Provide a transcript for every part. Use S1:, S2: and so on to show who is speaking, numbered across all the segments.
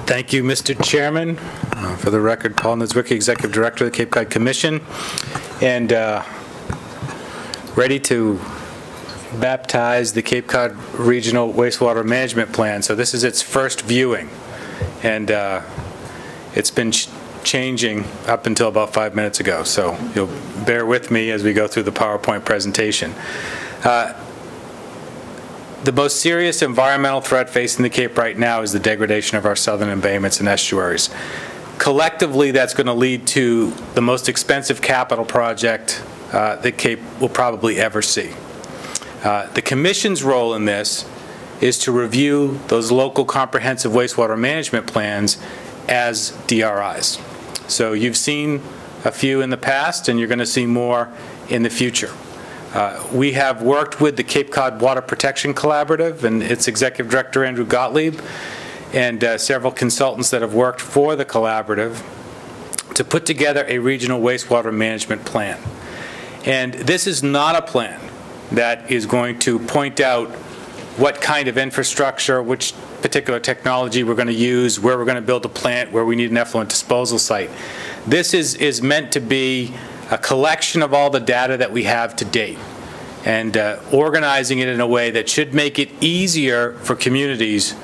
S1: Thank you, Mr. Chairman. For the record, Paul Niedzwiecki, Executive Director of the Cape Cod Commission, and ready to baptize the Cape Cod Regional Wastewater Management Plan. So this is its first viewing, and it's been changing up until about 5 minutes ago, so you'll bear with me as we go through the PowerPoint presentation. The most serious environmental threat facing the Cape right now is the degradation of our southern embayments and estuaries. Collectively, that's going to lead to the most expensive capital project the Cape will probably ever see. The Commission's role in this is to review those local comprehensive wastewater management plans as DRIs. So you've seen a few in the past, and you're going to see more in the future. We have worked with the Cape Cod Water Protection Collaborative and its Executive Director, Andrew Gottlieb, and several consultants that have worked for the collaborative to put together a regional wastewater management plan. And this is not a plan that is going to point out what kind of infrastructure, which particular technology we're going to use, where we're going to build a plant, where we need an effluent disposal site. This is meant to be a collection of all the data that we have to date and organizing it in a way that should make it easier for communities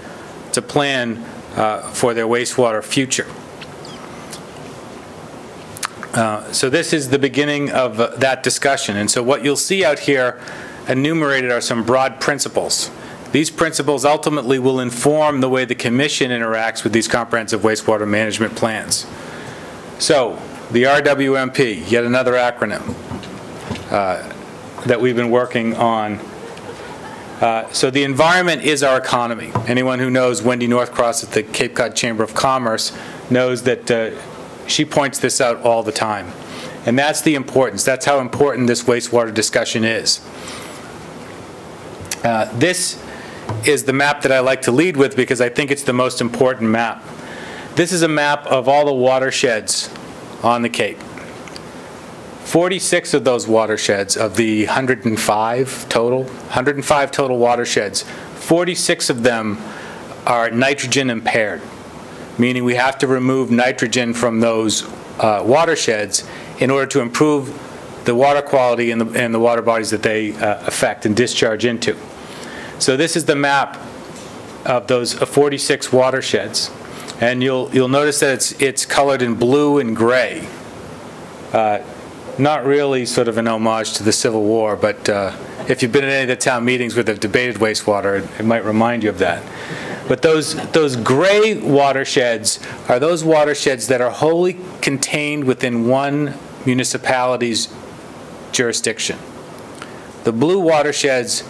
S1: to plan for their wastewater future. So this is the beginning of that discussion. And so what you'll see out here enumerated are some broad principles. These principles ultimately will inform the way the Commission interacts with these comprehensive wastewater management plans. So the RWMP, yet another acronym that we've been working on. So the environment is our economy. Anyone who knows Wendy Northcross at the Cape Cod Chamber of Commerce knows that she points this out all the time. And that's the importance. That's how important this wastewater discussion is. This is the map that I like to lead with because I think it's the most important map. This is a map of all the watersheds on the Cape. 46 of those watersheds, of the 105 total watersheds, 46 of them are nitrogen impaired, meaning we have to remove nitrogen from those watersheds in order to improve the water quality and the water bodies that they affect and discharge into. So this is the map of those 46 watersheds. And you'll notice that it's colored in blue and gray. Not really sort of an homage to the Civil War, but if you've been at any of the town meetings where they've debated wastewater, it might remind you of that. But those gray watersheds are those watersheds that are wholly contained within one municipality's jurisdiction. The blue watersheds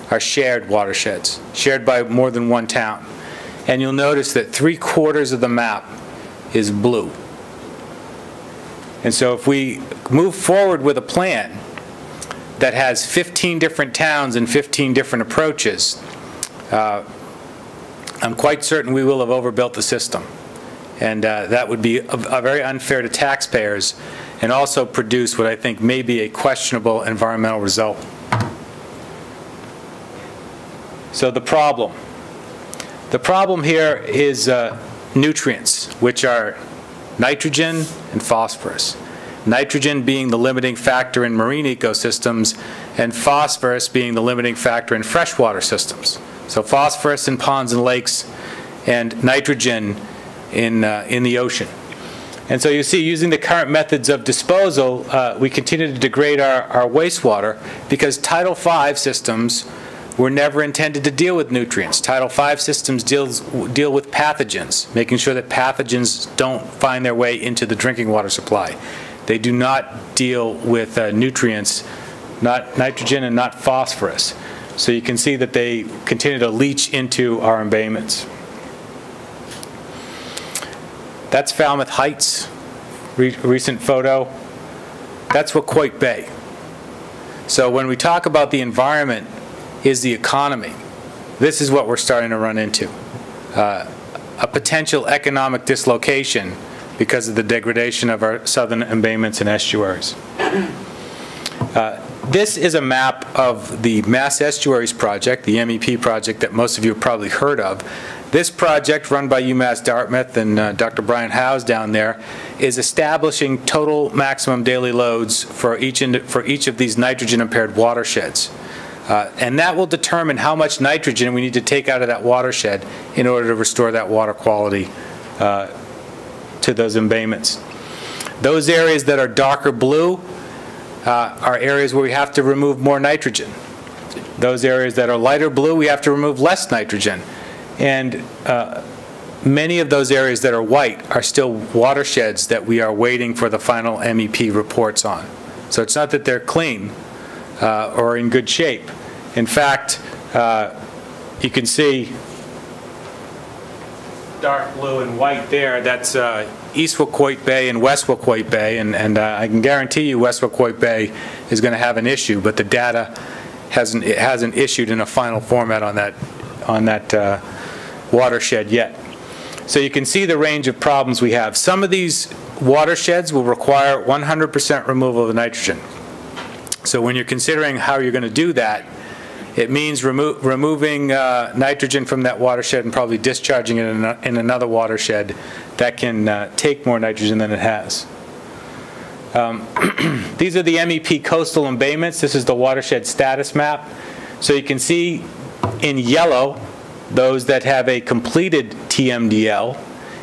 S1: are shared watersheds, shared by more than one town. And you'll notice that 3/4 of the map is blue. And so if we move forward with a plan that has 15 different towns and 15 different approaches, I'm quite certain we will have overbuilt the system. And that would be very unfair to taxpayers and also produce what I think may be a questionable environmental result. So the problem. The problem here is nutrients, which are nitrogen and phosphorus. Nitrogen being the limiting factor in marine ecosystems, and phosphorus being the limiting factor in freshwater systems. So phosphorus in ponds and lakes, and nitrogen in the ocean. And so you see, using the current methods of disposal, we continue to degrade our wastewater because Title V systems were never intended to deal with nutrients. Title V systems deal with pathogens, making sure that pathogens don't find their way into the drinking water supply. They do not deal with nutrients, not nitrogen and not phosphorus. So you can see that they continue to leach into our embayments. That's Falmouth Heights, recent photo. That's Waquoit Bay. So when we talk about the environment is the economy, this is what we're starting to run into. A potential economic dislocation because of the degradation of our southern embayments and estuaries. This is a map of the Mass Estuaries Project, the MEP project that most of you have probably heard of. This project, run by UMass Dartmouth and Dr. Brian Howes down there, is establishing total maximum daily loads for each of these nitrogen-impaired watersheds. And that will determine how much nitrogen we need to take out of that watershed in order to restore that water quality to those embayments. Those areas that are darker blue are areas where we have to remove more nitrogen. Those areas that are lighter blue, we have to remove less nitrogen. And many of those areas that are white are still watersheds that we are waiting for the final MEP reports on. So it's not that they're clean or in good shape. In fact, you can see dark blue and white there. That's East Wacoit Bay and West Wacoit Bay, and I can guarantee you West Wacoit Bay is going to have an issue, but the data hasn't issued in a final format on that watershed yet. So you can see the range of problems we have. Some of these watersheds will require 100% removal of the nitrogen. So when you're considering how you're going to do that, it means removing nitrogen from that watershed and probably discharging it in another watershed that can take more nitrogen than it has. These are the MEP coastal embayments. This is the watershed status map. So you can see in yellow those that have a completed TMDL,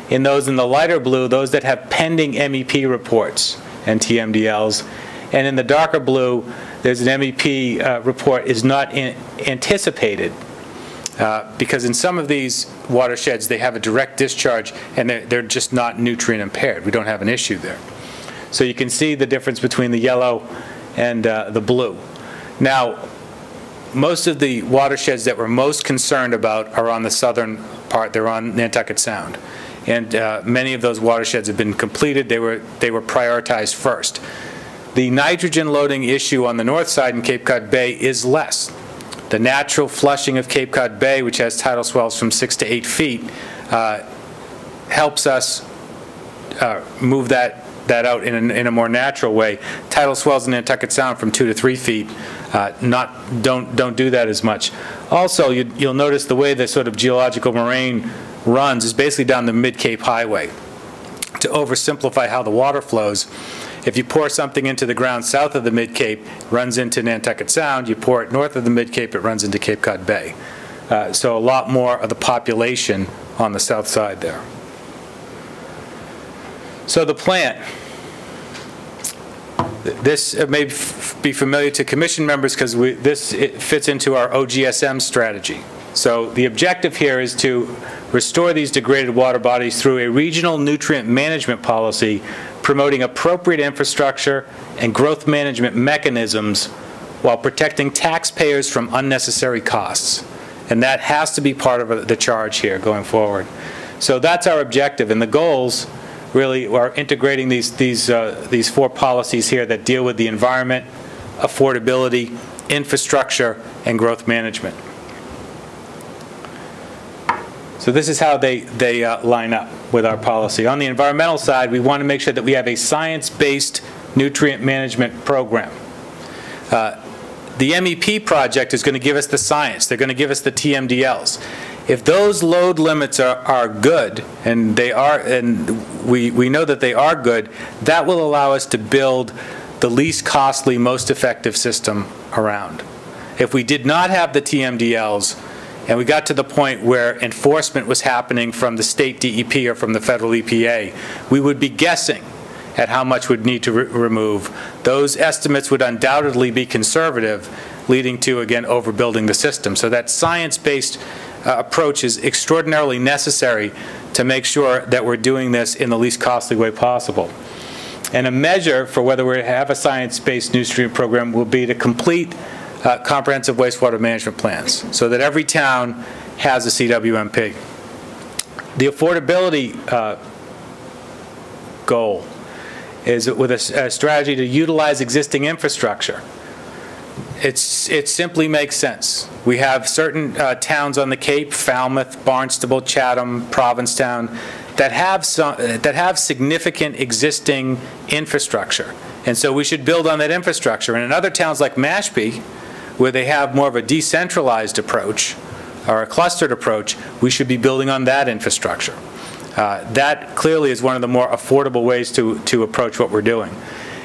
S1: in those in the lighter blue, those that have pending MEP reports and TMDLs, and in the darker blue, there's an MEP report is not anticipated because in some of these watersheds they have a direct discharge and they're just not nutrient impaired. We don't have an issue there. So you can see the difference between the yellow and the blue. Now, most of the watersheds that we're most concerned about are on the southern part. They're on Nantucket Sound. And many of those watersheds have been completed. They were prioritized first. The nitrogen loading issue on the north side in Cape Cod Bay is less. The natural flushing of Cape Cod Bay, which has tidal swells from 6 to 8 feet, helps us move that out in a more natural way. Tidal swells in Nantucket Sound from 2 to 3 feet don't do that as much. Also, you'll notice the way the sort of geological moraine runs is basically down the Mid-Cape Highway. To oversimplify how the water flows, if you pour something into the ground south of the Mid-Cape, it runs into Nantucket Sound. You pour it north of the Mid-Cape, it runs into Cape Cod Bay. So a lot more of the population on the south side there. So the plant. This may be familiar to commission members because it fits into our OGSM strategy. So the objective here is to restore these degraded water bodies through a regional nutrient management policy promoting appropriate infrastructure and growth management mechanisms while protecting taxpayers from unnecessary costs. And that has to be part of the charge here going forward. So that's our objective, and the goals really are integrating these four policies here that deal with the environment, affordability, infrastructure, and growth management. So this is how they line up with our policy. On the environmental side, we want to make sure that we have a science-based nutrient management program. The MEP project is going to give us the science. They're going to give us the TMDLs. If those load limits are good, and they are, and we know that they are good, that will allow us to build the least costly, most effective system around. If we did not have the TMDLs, and we got to the point where enforcement was happening from the state DEP or from the federal EPA, we would be guessing at how much we'd need to remove. Those estimates would undoubtedly be conservative, leading to, again, overbuilding the system. So that science-based approach is extraordinarily necessary to make sure that we're doing this in the least costly way possible. And a measure for whether we have a science-based nutrient program will be to complete comprehensive wastewater management plans so that every town has a CWMP. The affordability goal is with a strategy to utilize existing infrastructure. It simply makes sense. We have certain towns on the Cape, Falmouth, Barnstable, Chatham, Provincetown, that have significant existing infrastructure. And so we should build on that infrastructure. And in other towns like Mashpee, where they have more of a decentralized approach, or a clustered approach, we should be building on that infrastructure. That clearly is one of the more affordable ways to approach what we're doing.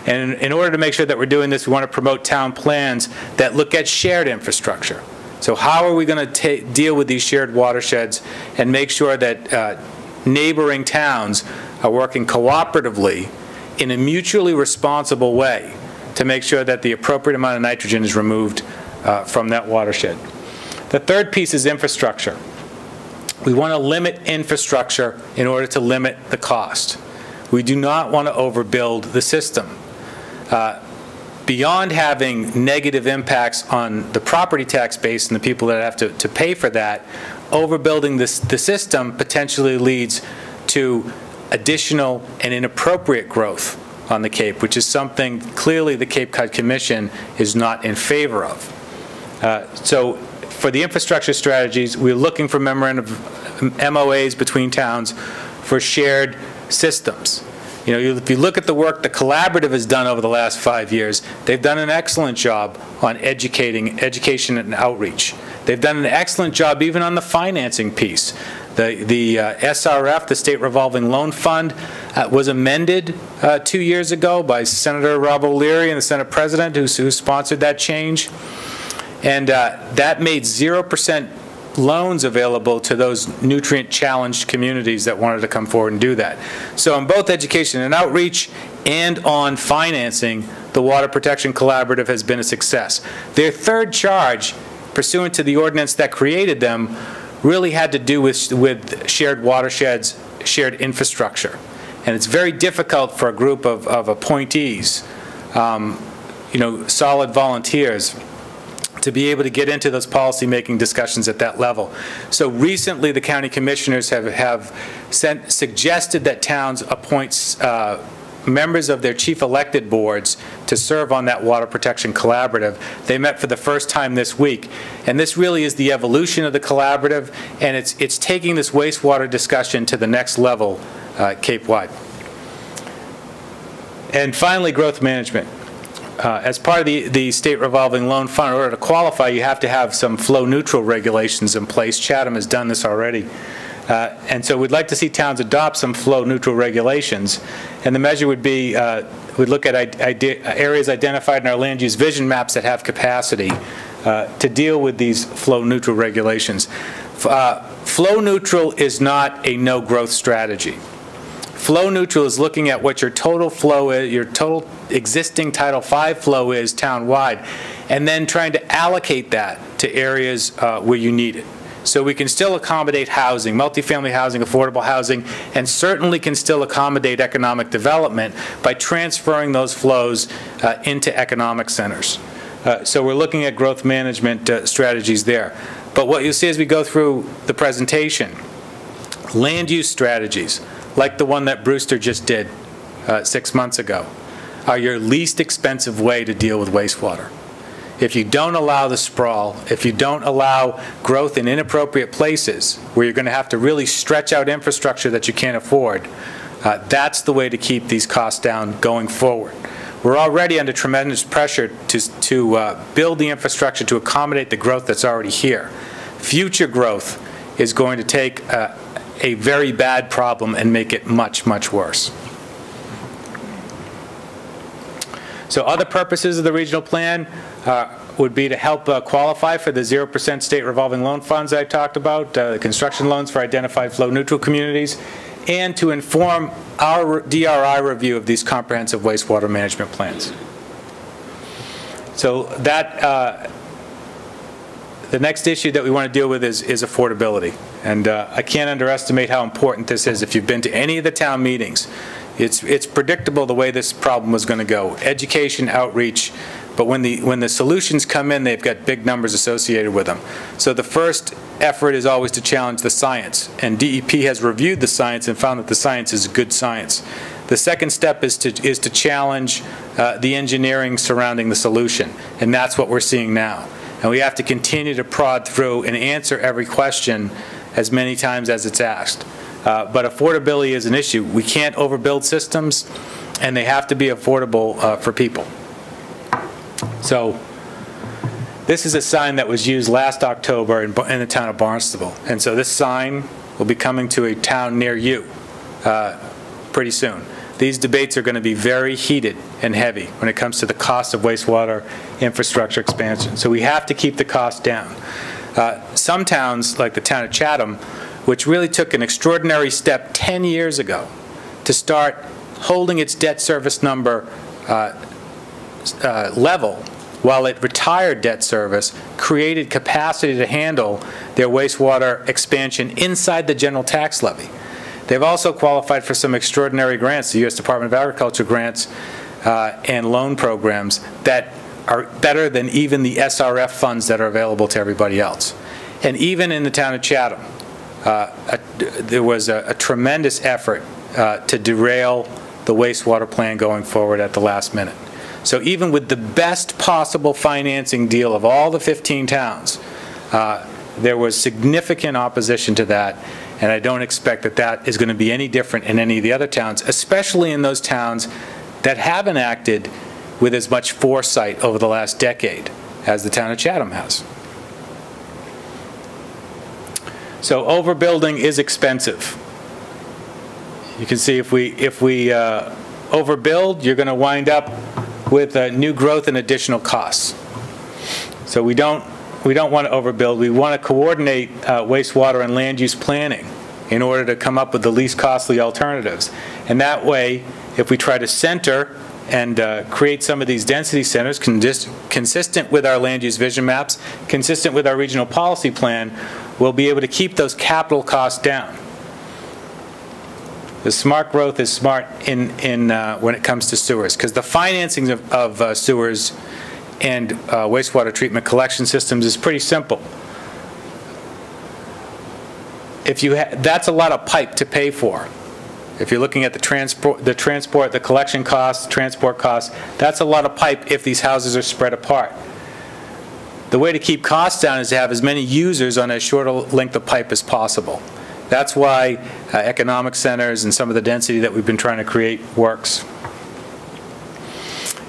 S1: And in order to make sure that we're doing this, we want to promote town plans that look at shared infrastructure. So how are we going to deal with these shared watersheds and make sure that neighboring towns are working cooperatively in a mutually responsible way to make sure that the appropriate amount of nitrogen is removed from that watershed. The third piece is infrastructure. We want to limit infrastructure in order to limit the cost. We do not want to overbuild the system. Beyond having negative impacts on the property tax base and the people that have to pay for that, overbuilding the system potentially leads to additional and inappropriate growth on the Cape, which is something clearly the Cape Cod Commission is not in favor of. So for the infrastructure strategies, we're looking for memorandum MOAs between towns for shared systems. You know, if you look at the work the Collaborative has done over the last 5 years, they've done an excellent job on education and outreach. They've done an excellent job even on the financing piece. The SRF, the State Revolving Loan Fund, was amended 2 years ago by Senator Rob O'Leary and the Senate President, who sponsored that change. And that made 0% loans available to those nutrient-challenged communities that wanted to come forward and do that. So in both education and outreach and on financing, the Water Protection Collaborative has been a success. Their third charge, pursuant to the ordinance that created them, really had to do with shared watersheds, shared infrastructure. And it's very difficult for a group of appointees, you know, solid volunteers, to be able to get into those policy-making discussions at that level. So recently, the county commissioners have suggested that towns appoint members of their chief elected boards to serve on that Water Protection Collaborative. They met for the first time this week, and this really is the evolution of the collaborative, and it's taking this wastewater discussion to the next level Cape-wide. And finally, growth management. As part of the State Revolving Loan Fund, in order to qualify, you have to have some flow-neutral regulations in place. Chatham has done this already. And so we'd like to see towns adopt some flow-neutral regulations. And the measure would be, we'd look at areas identified in our land use vision maps that have capacity to deal with these flow-neutral regulations. Flow-neutral is not a no-growth strategy. Flow neutral is looking at what your total flow is, your total existing Title V flow is town-wide, and then trying to allocate that to areas where you need it. So we can still accommodate housing, multifamily housing, affordable housing, and certainly can still accommodate economic development by transferring those flows into economic centers. So we're looking at growth management strategies there. But what you'll see as we go through the presentation, land use strategies, like the one that Brewster just did 6 months ago, are your least expensive way to deal with wastewater. If you don't allow the sprawl, if you don't allow growth in inappropriate places where you're going to have to really stretch out infrastructure that you can't afford, that's the way to keep these costs down going forward. We're already under tremendous pressure to build the infrastructure to accommodate the growth that's already here. Future growth is going to take a very bad problem and make it much, much worse. So other purposes of the regional plan would be to help qualify for the 0% state revolving loan funds I talked about, construction loans for identified flow-neutral communities, and to inform our DRI review of these comprehensive wastewater management plans. So that the next issue that we want to deal with is affordability. And I can't underestimate how important this is. If you've been to any of the town meetings, it's predictable the way this problem was going to go. Education, outreach, but when the solutions come in, they've got big numbers associated with them. So the first effort is always to challenge the science, and DEP has reviewed the science and found that the science is good science. The second step is to challenge the engineering surrounding the solution, and that's what we're seeing now. And we have to continue to prod through and answer every question as many times as it's asked. But affordability is an issue. We can't overbuild systems, and they have to be affordable for people. So This is a sign that was used last October in the town of Barnstable. And so this sign will be coming to a town near you pretty soon. These debates are going to be very heated and heavy when it comes to the cost of wastewater infrastructure expansion. So we have to keep the cost down. Some towns, like the town of Chatham, which really took an extraordinary step 10 years ago to start holding its debt service number level while it retired debt service, created capacity to handle their wastewater expansion inside the general tax levy. They've also qualified for some extraordinary grants, the U.S. Department of Agriculture grants and loan programs that are better than even the SRF funds that are available to everybody else. And even in the town of Chatham, there was a tremendous effort to derail the wastewater plan going forward at the last minute. So even with the best possible financing deal of all the 15 towns, there was significant opposition to that, and I don't expect that that is going to be any different in any of the other towns, especially in those towns that haven't acted with as much foresight over the last decade as the town of Chatham has. So overbuilding is expensive. You can see if we overbuild, you're going to wind up with new growth and additional costs. So we don't want to overbuild. We want to coordinate wastewater and land use planning in order to come up with the least costly alternatives. And that way, if we try to center and create some of these density centers consistent with our land use vision maps, consistent with our regional policy plan, we'll be able to keep those capital costs down. The smart growth is smart when it comes to sewers, because the financing of sewers and wastewater treatment collection systems is pretty simple. That's a lot of pipe to pay for. If you're looking at the collection costs, transport costs, that's a lot of pipe if these houses are spread apart. The way to keep costs down is to have as many users on as short a length of pipe as possible. That's why economic centers and some of the density that we've been trying to create works.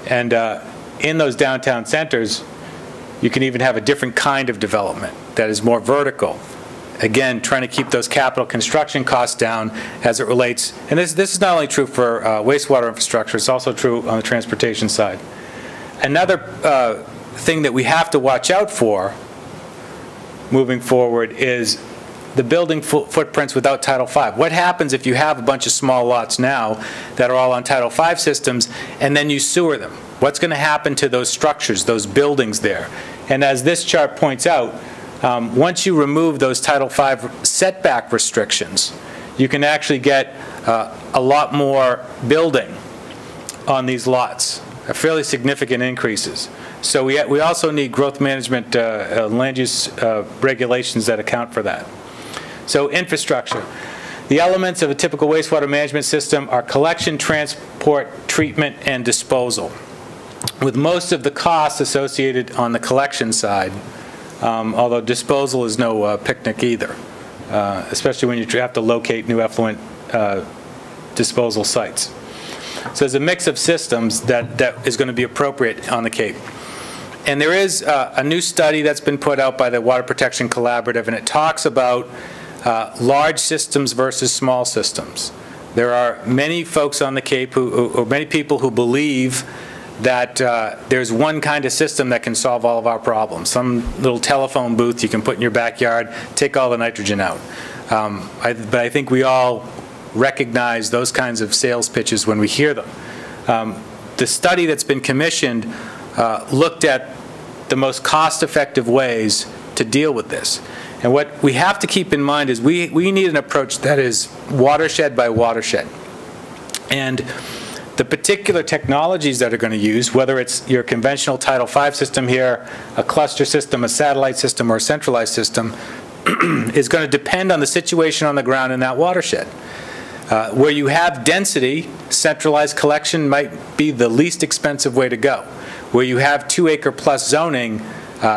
S1: And in those downtown centers, you can even have a different kind of development that is more vertical. Again, trying to keep those capital construction costs down as it relates, and this is not only true for wastewater infrastructure, it's also true on the transportation side. Another thing that we have to watch out for moving forward is the building footprints without Title V. What happens if you have a bunch of small lots now that are all on Title V systems and then you sewer them? What's going to happen to those structures, those buildings there? And as this chart points out, once you remove those Title V setback restrictions, you can actually get a lot more building on these lots, fairly significant increases. So we also need growth management land use regulations that account for that. So infrastructure. The elements of a typical wastewater management system are collection, transport, treatment, and disposal, with most of the costs associated on the collection side, although disposal is no picnic either, especially when you have to locate new effluent disposal sites. So there's a mix of systems that is going to be appropriate on the Cape. And there is a new study that's been put out by the Water Protection Collaborative, and it talks about large systems versus small systems. There are many folks on the Cape or many people who believe that there's one kind of system that can solve all of our problems. Some little telephone booth you can put in your backyard, take all the nitrogen out. But I think we all recognize those kinds of sales pitches when we hear them. The study that's been commissioned looked at the most cost-effective ways to deal with this. And what we have to keep in mind is we need an approach that is watershed by watershed. And the particular technologies that are going to use, whether it's your conventional Title V system here, a cluster system, a satellite system, or a centralized system, is going to depend on the situation on the ground in that watershed. Where you have density, centralized collection might be the least expensive way to go. Where you have 2-acre-plus zoning,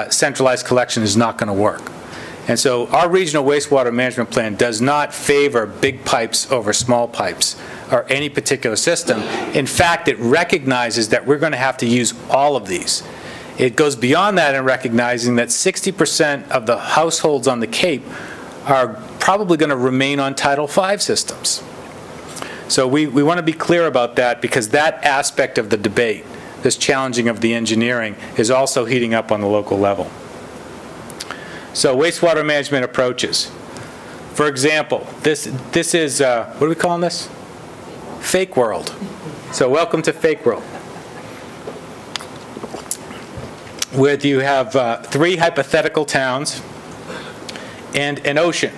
S1: centralized collection is not going to work. And so our regional wastewater management plan does not favor big pipes over small pipes or any particular system. In fact, it recognizes that we're going to have to use all of these. It goes beyond that in recognizing that 60% of the households on the Cape are probably going to remain on Title V systems. So we want to be clear about that, because that aspect of the debate, this challenging of the engineering, is also heating up on the local level. So wastewater management approaches. For example, this is, what are we calling this? Fake world. So welcome to fake world, where you have 3 hypothetical towns and an ocean.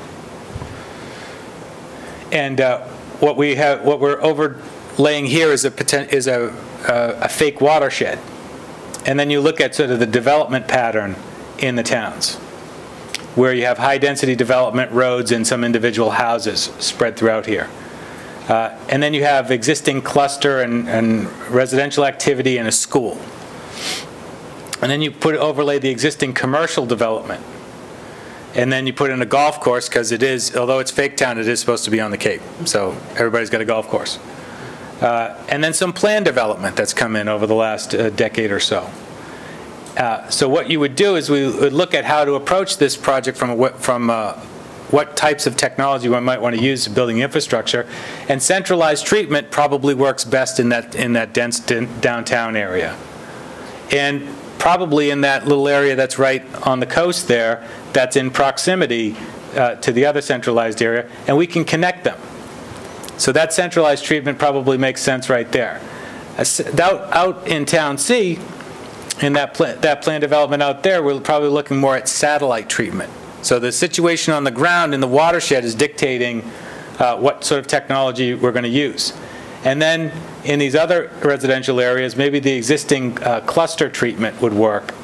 S1: And what we're overlaying here is a fake watershed. And then you look at sort of the development pattern in the towns, where you have high-density development, roads, and some individual houses spread throughout here. And then you have existing cluster and residential activity and a school. And then you overlay the existing commercial development. And then you put in a golf course, because it is, although it's fake town, it is supposed to be on the Cape. So everybody's got a golf course. And then some planned development that's come in over the last decade or so. So what you would do is we would look at how to approach this project from what types of technology one might want to use in building infrastructure, and centralized treatment probably works best in that dense downtown area, and probably in that little area that's right on the coast there, that's in proximity to the other centralized area, and we can connect them. So that centralized treatment probably makes sense right there. Out in Town C, in that planned development out there, we're probably looking more at satellite treatment. So the situation on the ground in the watershed is dictating what sort of technology we're going to use. And then in these other residential areas, maybe the existing cluster treatment would work.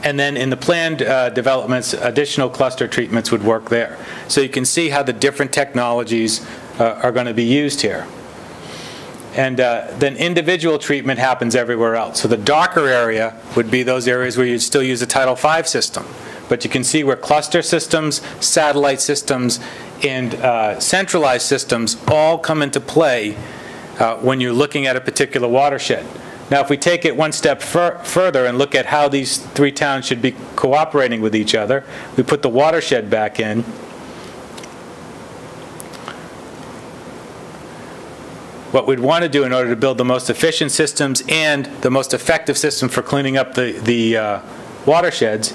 S1: And then in the planned developments, additional cluster treatments would work there. So you can see how the different technologies are going to be used here. And then individual treatment happens everywhere else. So the darker area would be those areas where you'd still use a Title V system. But you can see where cluster systems, satellite systems, and centralized systems all come into play when you're looking at a particular watershed. Now, if we take it one step further and look at how these 3 towns should be cooperating with each other, we put the watershed back in. What we'd want to do in order to build the most efficient systems and the most effective system for cleaning up the watersheds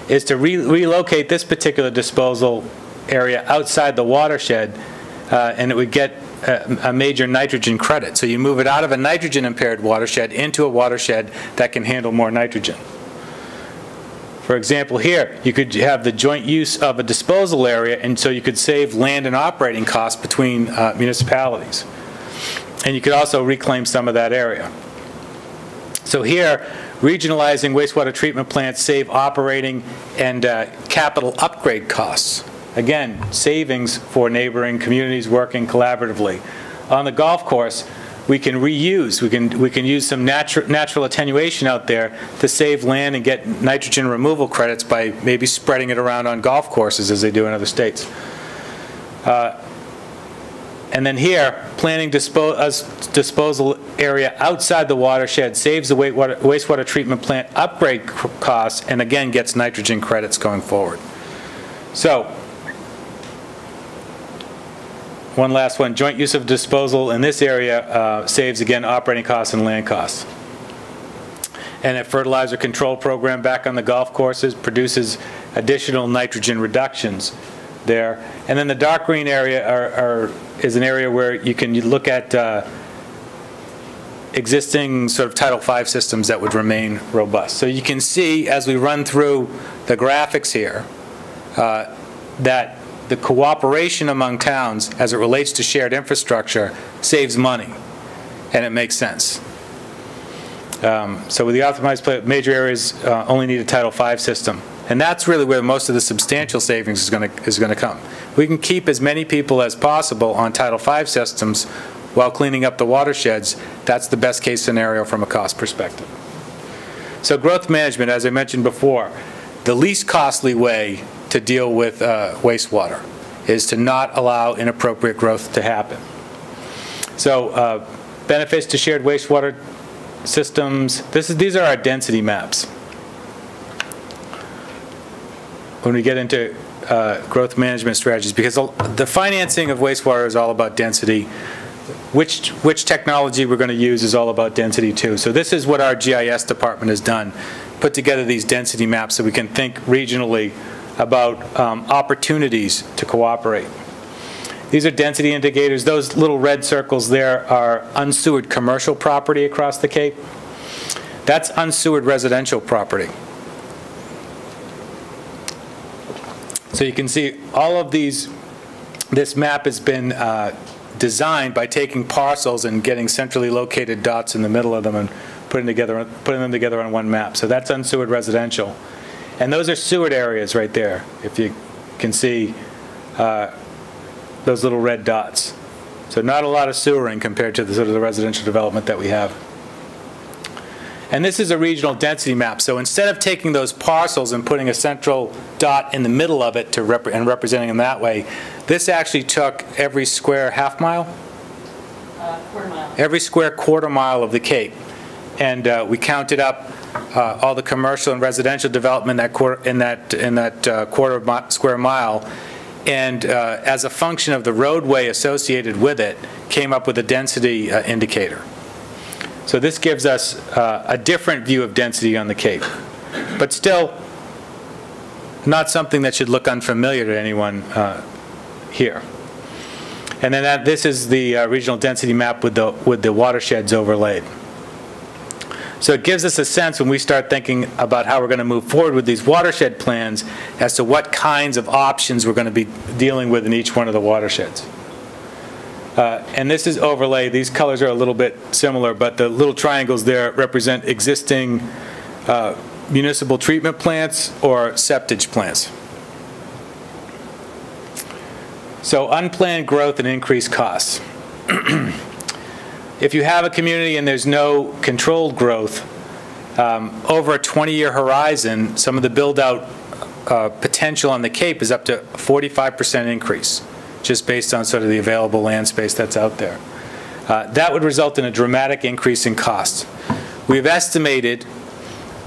S1: is to relocate this particular disposal area outside the watershed, and it would get a major nitrogen credit. So you move it out of a nitrogen-impaired watershed into a watershed that can handle more nitrogen. For example, here, you could have the joint use of a disposal area, and so you could save land and operating costs between municipalities. And you could also reclaim some of that area. So here, regionalizing wastewater treatment plants save operating and capital upgrade costs. Again, savings for neighboring communities working collaboratively. On the golf course, we can reuse. We can use some natural attenuation out there to save land and get nitrogen removal credits by maybe spreading it around on golf courses as they do in other states. And then here, planning disposal area outside the watershed saves the wastewater treatment plant upgrade costs, and again gets nitrogen credits going forward. So, one last one, joint use of disposal in this area saves, again, operating costs and land costs. And a fertilizer control program back on the golf courses produces additional nitrogen reductions there. And then the dark green area is an area where you can look at existing sort of Title V systems that would remain robust. So you can see as we run through the graphics here that the cooperation among towns as it relates to shared infrastructure saves money, and it makes sense. So with the optimized plan, major areas only need a Title V system. And that's really where most of the substantial savings is going to come. We can keep as many people as possible on Title V systems while cleaning up the watersheds. That's the best case scenario from a cost perspective. So growth management, as I mentioned before, the least costly way to deal with wastewater is to not allow inappropriate growth to happen. So benefits to shared wastewater systems. These are our density maps. When we get into growth management strategies, because the financing of wastewater is all about density. Which technology we're going to use is all about density too. So this is what our GIS department has done, put together these density maps so we can think regionally about opportunities to cooperate. These are density indicators. Those little red circles there are unsewered commercial property across the Cape. That's unsewered residential property. So you can see all of these, this map has been designed by taking parcels and getting centrally located dots in the middle of them and putting them together on one map. So that's unsewered residential. And those are sewered areas right there, if you can see those little red dots. So not a lot of sewering compared to the sort of the residential development that we have. And this is a regional density map. So instead of taking those parcels and putting a central dot in the middle of it and representing them that way, this actually took every square half mile?
S2: Quarter mile.
S1: Every square quarter mile of the Cape. And we counted up all the commercial and residential development in that quarter square mile. And as a function of the roadway associated with it, came up with a density indicator. So this gives us a different view of density on the Cape, but still not something that should look unfamiliar to anyone here. And then this is the regional density map with the watersheds overlaid. So it gives us a sense when we start thinking about how we're going to move forward with these watershed plans as to what kinds of options we're going to be dealing with in each one of the watersheds. And this is overlay. These colors are a little bit similar, but the little triangles there represent existing municipal treatment plants or septage plants. So unplanned growth and increased costs. If you have a community and there's no controlled growth, over a 20-year horizon, some of the build-out potential on the Cape is up to a 45% increase, just based on sort of the available land space that's out there. That would result in a dramatic increase in cost. We've estimated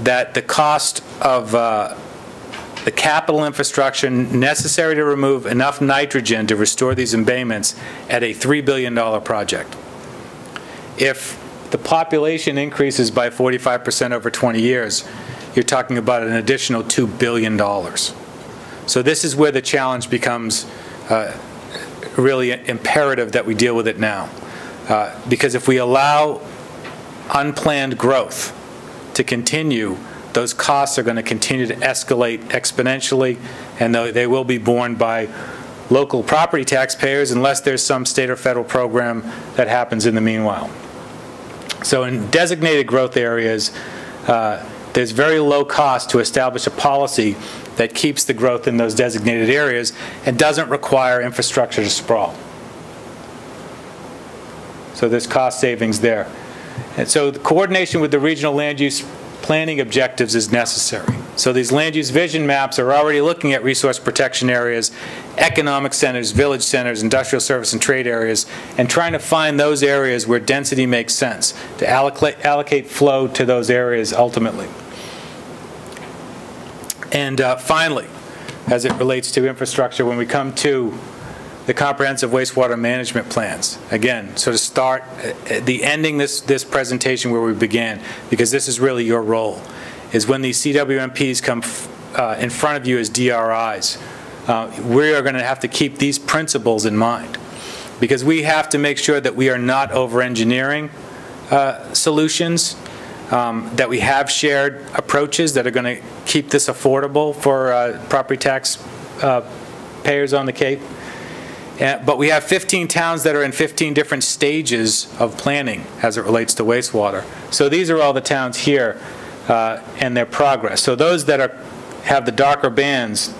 S1: that the cost of the capital infrastructure necessary to remove enough nitrogen to restore these embayments at a $3 billion project. If the population increases by 45% over 20 years, you're talking about an additional $2 billion. So this is where the challenge becomes really imperative that we deal with it now. Because if we allow unplanned growth to continue, those costs are going to continue to escalate exponentially, and they will be borne by local property taxpayers unless there's some state or federal program that happens in the meanwhile. So in designated growth areas, there's very low cost to establish a policy that keeps the growth in those designated areas and doesn't require infrastructure to sprawl. So there's cost savings there. And so the coordination with the regional land use planning objectives is necessary. So these land use vision maps are already looking at resource protection areas, economic centers, village centers, industrial service and trade areas, and trying to find those areas where density makes sense, to allocate flow to those areas ultimately. And finally, as it relates to infrastructure, when we come to the comprehensive wastewater management plans, again, sort of start ending this presentation where we began, because this is really your role, is when these CWMPs come in front of you as DRIs, we are going to have to keep these principles in mind, because we have to make sure that we are not over-engineering solutions, that we have shared approaches that are going to keep this affordable for property tax payers on the Cape. But we have 15 towns that are in 15 different stages of planning as it relates to wastewater. So these are all the towns here and their progress. So those that have the darker bands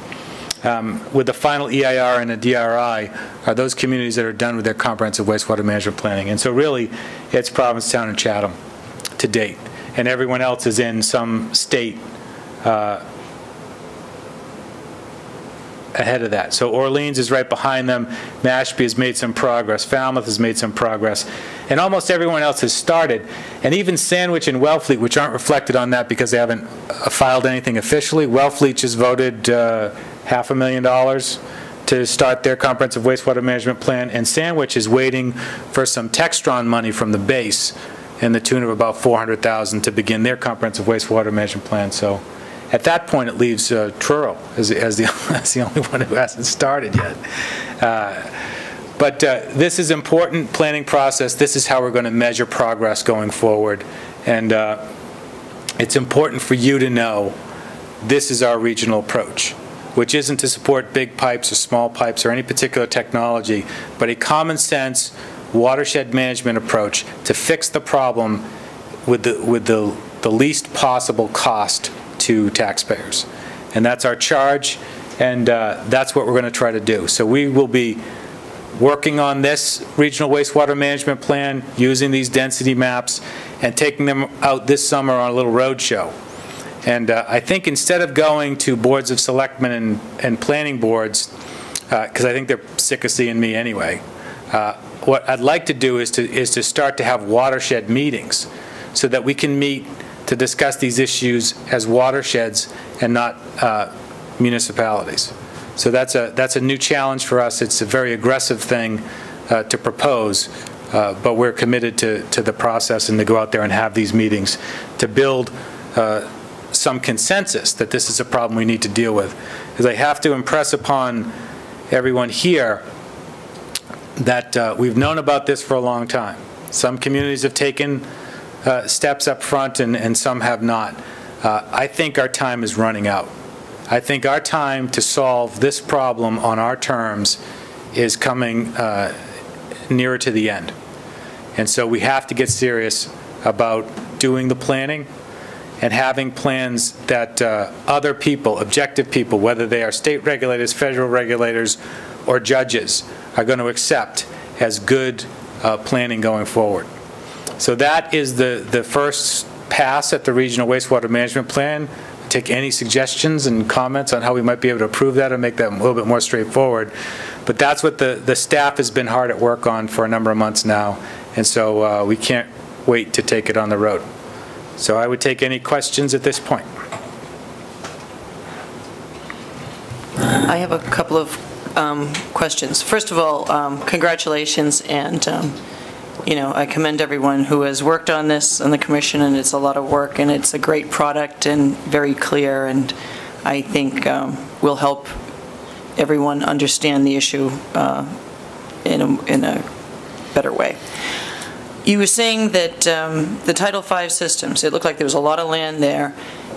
S1: with the final EIR and a DRI are those communities that are done with their comprehensive wastewater management planning. And so really, it's Provincetown and Chatham to date. And everyone else is in some state ahead of that. So Orleans is right behind them. Mashpee has made some progress. Falmouth has made some progress. And almost everyone else has started. And even Sandwich and Wellfleet, which aren't reflected on that because they haven't filed anything officially, Wellfleet just voted $500,000 to start their comprehensive wastewater management plan. And Sandwich is waiting for some Textron money from the base in the tune of about $400,000 to begin their comprehensive wastewater management plan. So at that point, it leaves Truro as the only one who hasn't started yet. But this is important planning process. This is how we're going to measure progress going forward. And it's important for you to know this is our regional approach, which isn't to support big pipes or small pipes or any particular technology, but a common sense watershed management approach to fix the problem with the least possible cost to taxpayers. And that's our charge, and that's what we're going to try to do. So we will be working on this regional wastewater management plan, using these density maps, and taking them out this summer on a little road show. And I think instead of going to boards of selectmen and planning boards, because I think they're sick of seeing me anyway, what I'd like to do is to start to have watershed meetings so that we can meet to discuss these issues as watersheds and not municipalities. So that's a new challenge for us. It's a very aggressive thing to propose, but we're committed to the process and to go out there and have these meetings to build some consensus that this is a problem we need to deal with. Because I have to impress upon everyone here that we've known about this for a long time. Some communities have taken steps up front and some have not. I think our time is running out. I think our time to solve this problem on our terms is coming nearer to the end. And so we have to get serious about doing the planning and having plans that other people, objective people, whether they are state regulators, federal regulators, or judges, are going to accept as good planning going forward. So that is the first pass at the Regional Wastewater Management Plan. Take any suggestions and comments on how we might be able to improve that or make that a little bit more straightforward. But that's what the staff has been hard at work on for a number of months now, and so we can't wait to take it on the road. So I would take any questions at this point.
S3: I have a couple of questions. First of all, congratulations, and I commend everyone who has worked on this on the commission, and it's a lot of work, and it's a great product and very clear, and I think will help everyone understand the issue in a better way. You were saying that the Title V systems, it looked like there was a lot of land there.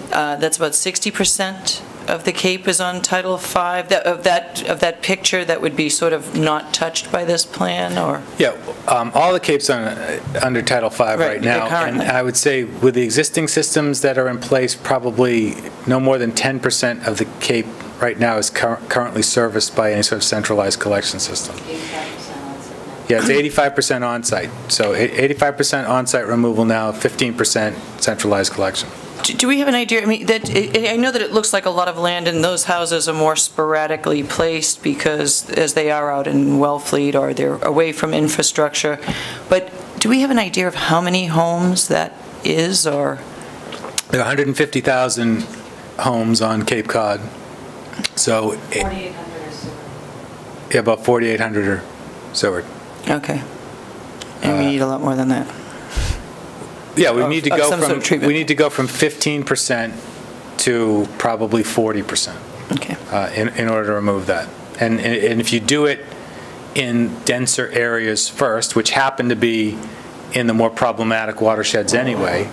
S3: That's about 60% of the Cape is on Title V, of that picture that would be sort of not touched by this plan, or?
S1: Yeah, all the Cape's under Title V right now, and I would say with the existing systems that are in place, probably no more than 10% of the Cape right now is currently serviced by any sort of centralized collection system.
S2: 85% on-site.
S1: Yeah, it's 85% on-site. So 85% on-site removal now, 15% centralized collection.
S3: Do we have an idea? I mean, I know that it looks like a lot of land in those houses are more sporadically placed because as they are out in Wellfleet or they're away from infrastructure. But do we have an idea of how many homes that is, or?
S1: There are 150,000 homes on Cape Cod. So
S2: 4,800 is sewer.
S1: Yeah, about 4,800 are Seward.
S3: Okay. And we need a lot more than that.
S1: Yeah, we need to go from
S3: sort of treatment.
S1: we need to go from 15% to probably 40%.
S3: Okay.
S1: In order to remove that. And if you do it in denser areas first, which happen to be in the more problematic watersheds anyway,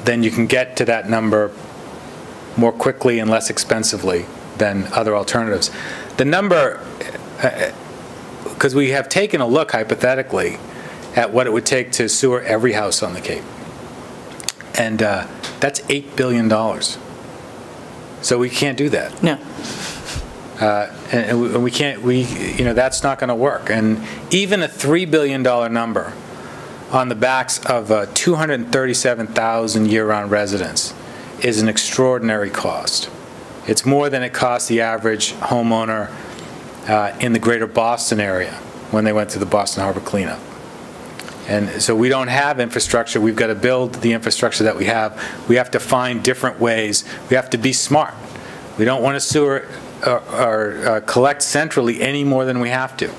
S1: then you can get to that number more quickly and less expensively than other alternatives. The number, because we have taken a look hypothetically at what it would take to sewer every house on the Cape. And that's $8 billion. So we can't do that.
S3: No.
S1: And we can't, that's not going to work. And even a $3 billion number on the backs of 237,000 year-round residents is an extraordinary cost. It's more than it costs the average homeowner in the greater Boston area when they went to the Boston Harbor cleanup. And so we don't have infrastructure. We've got to build the infrastructure that we have. We have to find different ways. We have to be smart. We don't want to sewer or collect centrally any more than we have to.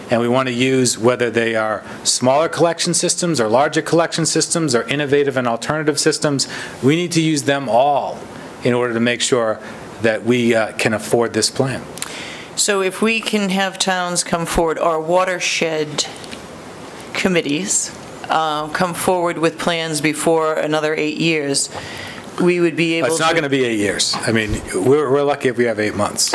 S1: And we want to use, whether they are smaller collection systems or larger collection systems or innovative and alternative systems, we need to use them all in order to make sure that we can afford this plan.
S3: So if we can have towns come forward, our watershed committees come forward with plans before another 8 years, we would be able to...
S1: It's not going to be 8 years. I mean, we're lucky if we have 8 months.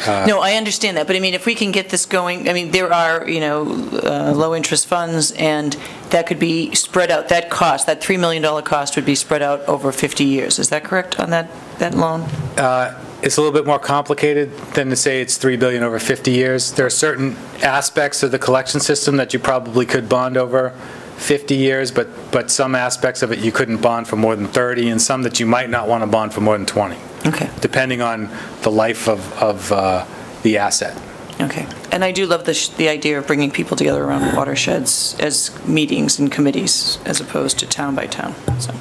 S3: No, I understand that, but I mean, if we can get this going, I mean, there are, low-interest funds, and that could be spread out, that cost, that $3 million cost would be spread out over 50 years. Is that correct on that loan?
S1: It's a little bit more complicated than to say it's $3 billion over 50 years. There are certain aspects of the collection system that you probably could bond over 50 years, but some aspects of it you couldn't bond for more than 30, and some that you might not want to bond for more than 20.
S3: Okay.
S1: Depending on the life of the asset.
S3: Okay. And I do love the idea of bringing people together around watersheds as meetings and committees as opposed to town by town. So.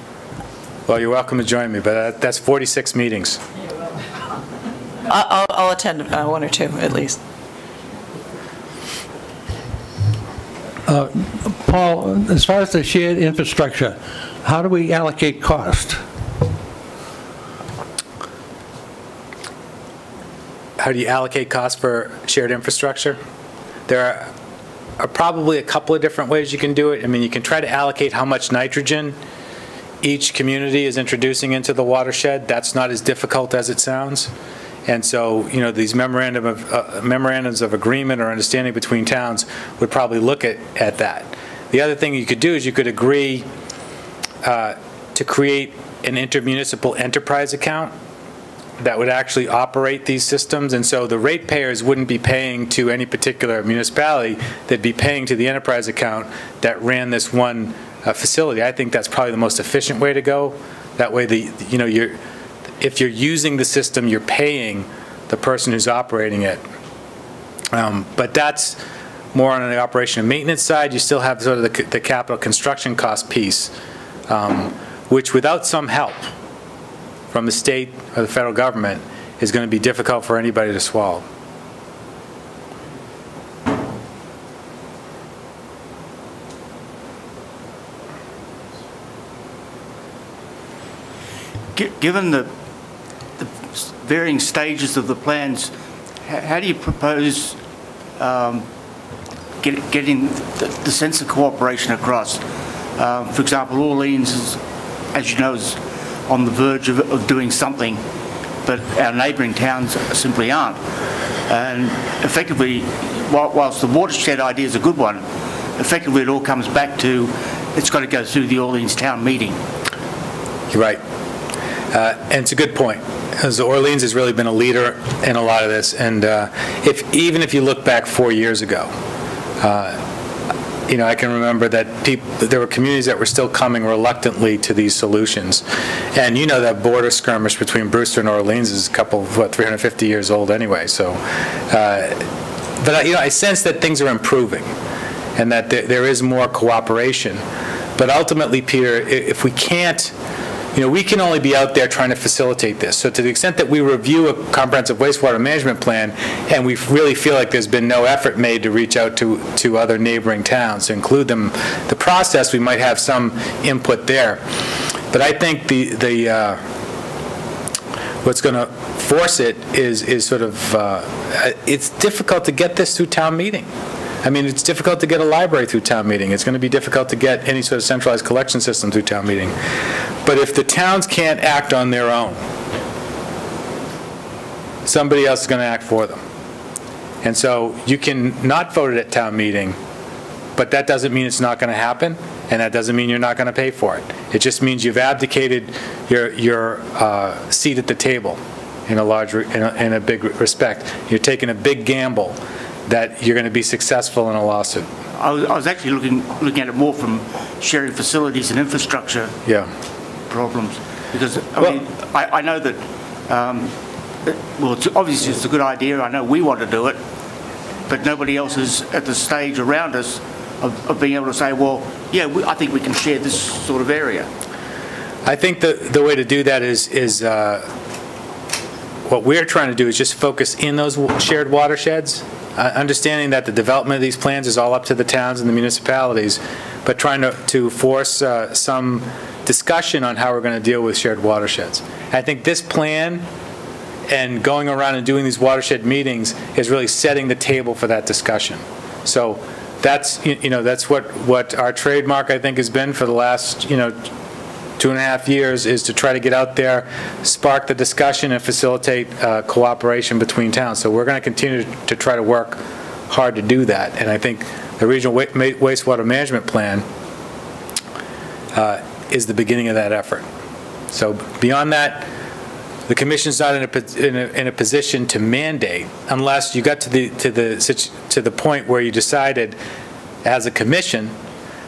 S1: Well, you're welcome to join me, but that's 46 meetings.
S3: I'll attend one or two at least.
S4: Paul, as far as the shared infrastructure, how do we allocate cost?
S1: How do you allocate costs for shared infrastructure? There are probably a couple of different ways you can do it. I mean, you can try to allocate how much nitrogen each community is introducing into the watershed. That's not as difficult as it sounds. And so, these memorandums of agreement or understanding between towns would probably look at that. The other thing you could do is you could agree to create an intermunicipal enterprise account that would actually operate these systems. And so the ratepayers wouldn't be paying to any particular municipality. They'd be paying to the enterprise account that ran this one facility. I think that's probably the most efficient way to go. That way, if you're using the system, you're paying the person who's operating it. But that's more on the operation and maintenance side. You still have sort of the capital construction cost piece, which without some help from the state or the federal government is going to be difficult for anybody to swallow.
S5: Given the varying stages of the plans, how do you propose getting the sense of cooperation across? For example, Orleans, as you know, is on the verge of doing something, but our neighbouring towns simply aren't. And effectively, whilst the watershed idea is a good one, effectively it all comes back to it's got to go through the Orleans town meeting.
S1: You're right. And it's a good point, because Orleans has really been a leader in a lot of this. And even if you look back 4 years ago, I can remember that there were communities that were still coming reluctantly to these solutions. And that border skirmish between Brewster and Orleans is a couple of, 350 years old anyway. So, but I sense that things are improving and that there is more cooperation. But ultimately, Peter, if we can't, we can only be out there trying to facilitate this. So to the extent that we review a comprehensive wastewater management plan and we really feel like there's been no effort made to reach out to other neighboring towns, to include them in the process, we might have some input there. But I think what's going to force it is sort of, it's difficult to get this through town meeting. I mean, it's difficult to get a library through town meeting. It's going to be difficult to get any sort of centralized collection system through town meeting. But if the towns can't act on their own, somebody else is going to act for them. And so you can not vote it at town meeting, but that doesn't mean it's not going to happen, and that doesn't mean you're not going to pay for it. It just means you've abdicated your seat at the table in a big respect. You're taking a big gamble that you're going to be successful in a lawsuit.
S5: I was actually looking at it more from sharing facilities and infrastructure problems, because I know that well, obviously it's a good idea. I know we want to do it, but nobody else is at the stage around us of being able to say, well, yeah, I think we can share this sort of area.
S1: I think the way to do that is what we're trying to do is just focus in those shared watersheds, understanding that the development of these plans is all up to the towns and the municipalities, but trying to force some discussion on how we're going to deal with shared watersheds. I think this plan and going around and doing these watershed meetings is really setting the table for that discussion. So that's, that's what our trademark, I think, has been for the last, 2.5 years, is to try to get out there, spark the discussion, and facilitate cooperation between towns. So we're going to continue to try to work hard to do that. And I think the Regional Wastewater Management Plan is the beginning of that effort. So beyond that, the Commission's not in a position to mandate unless you got to the point where you decided as a Commission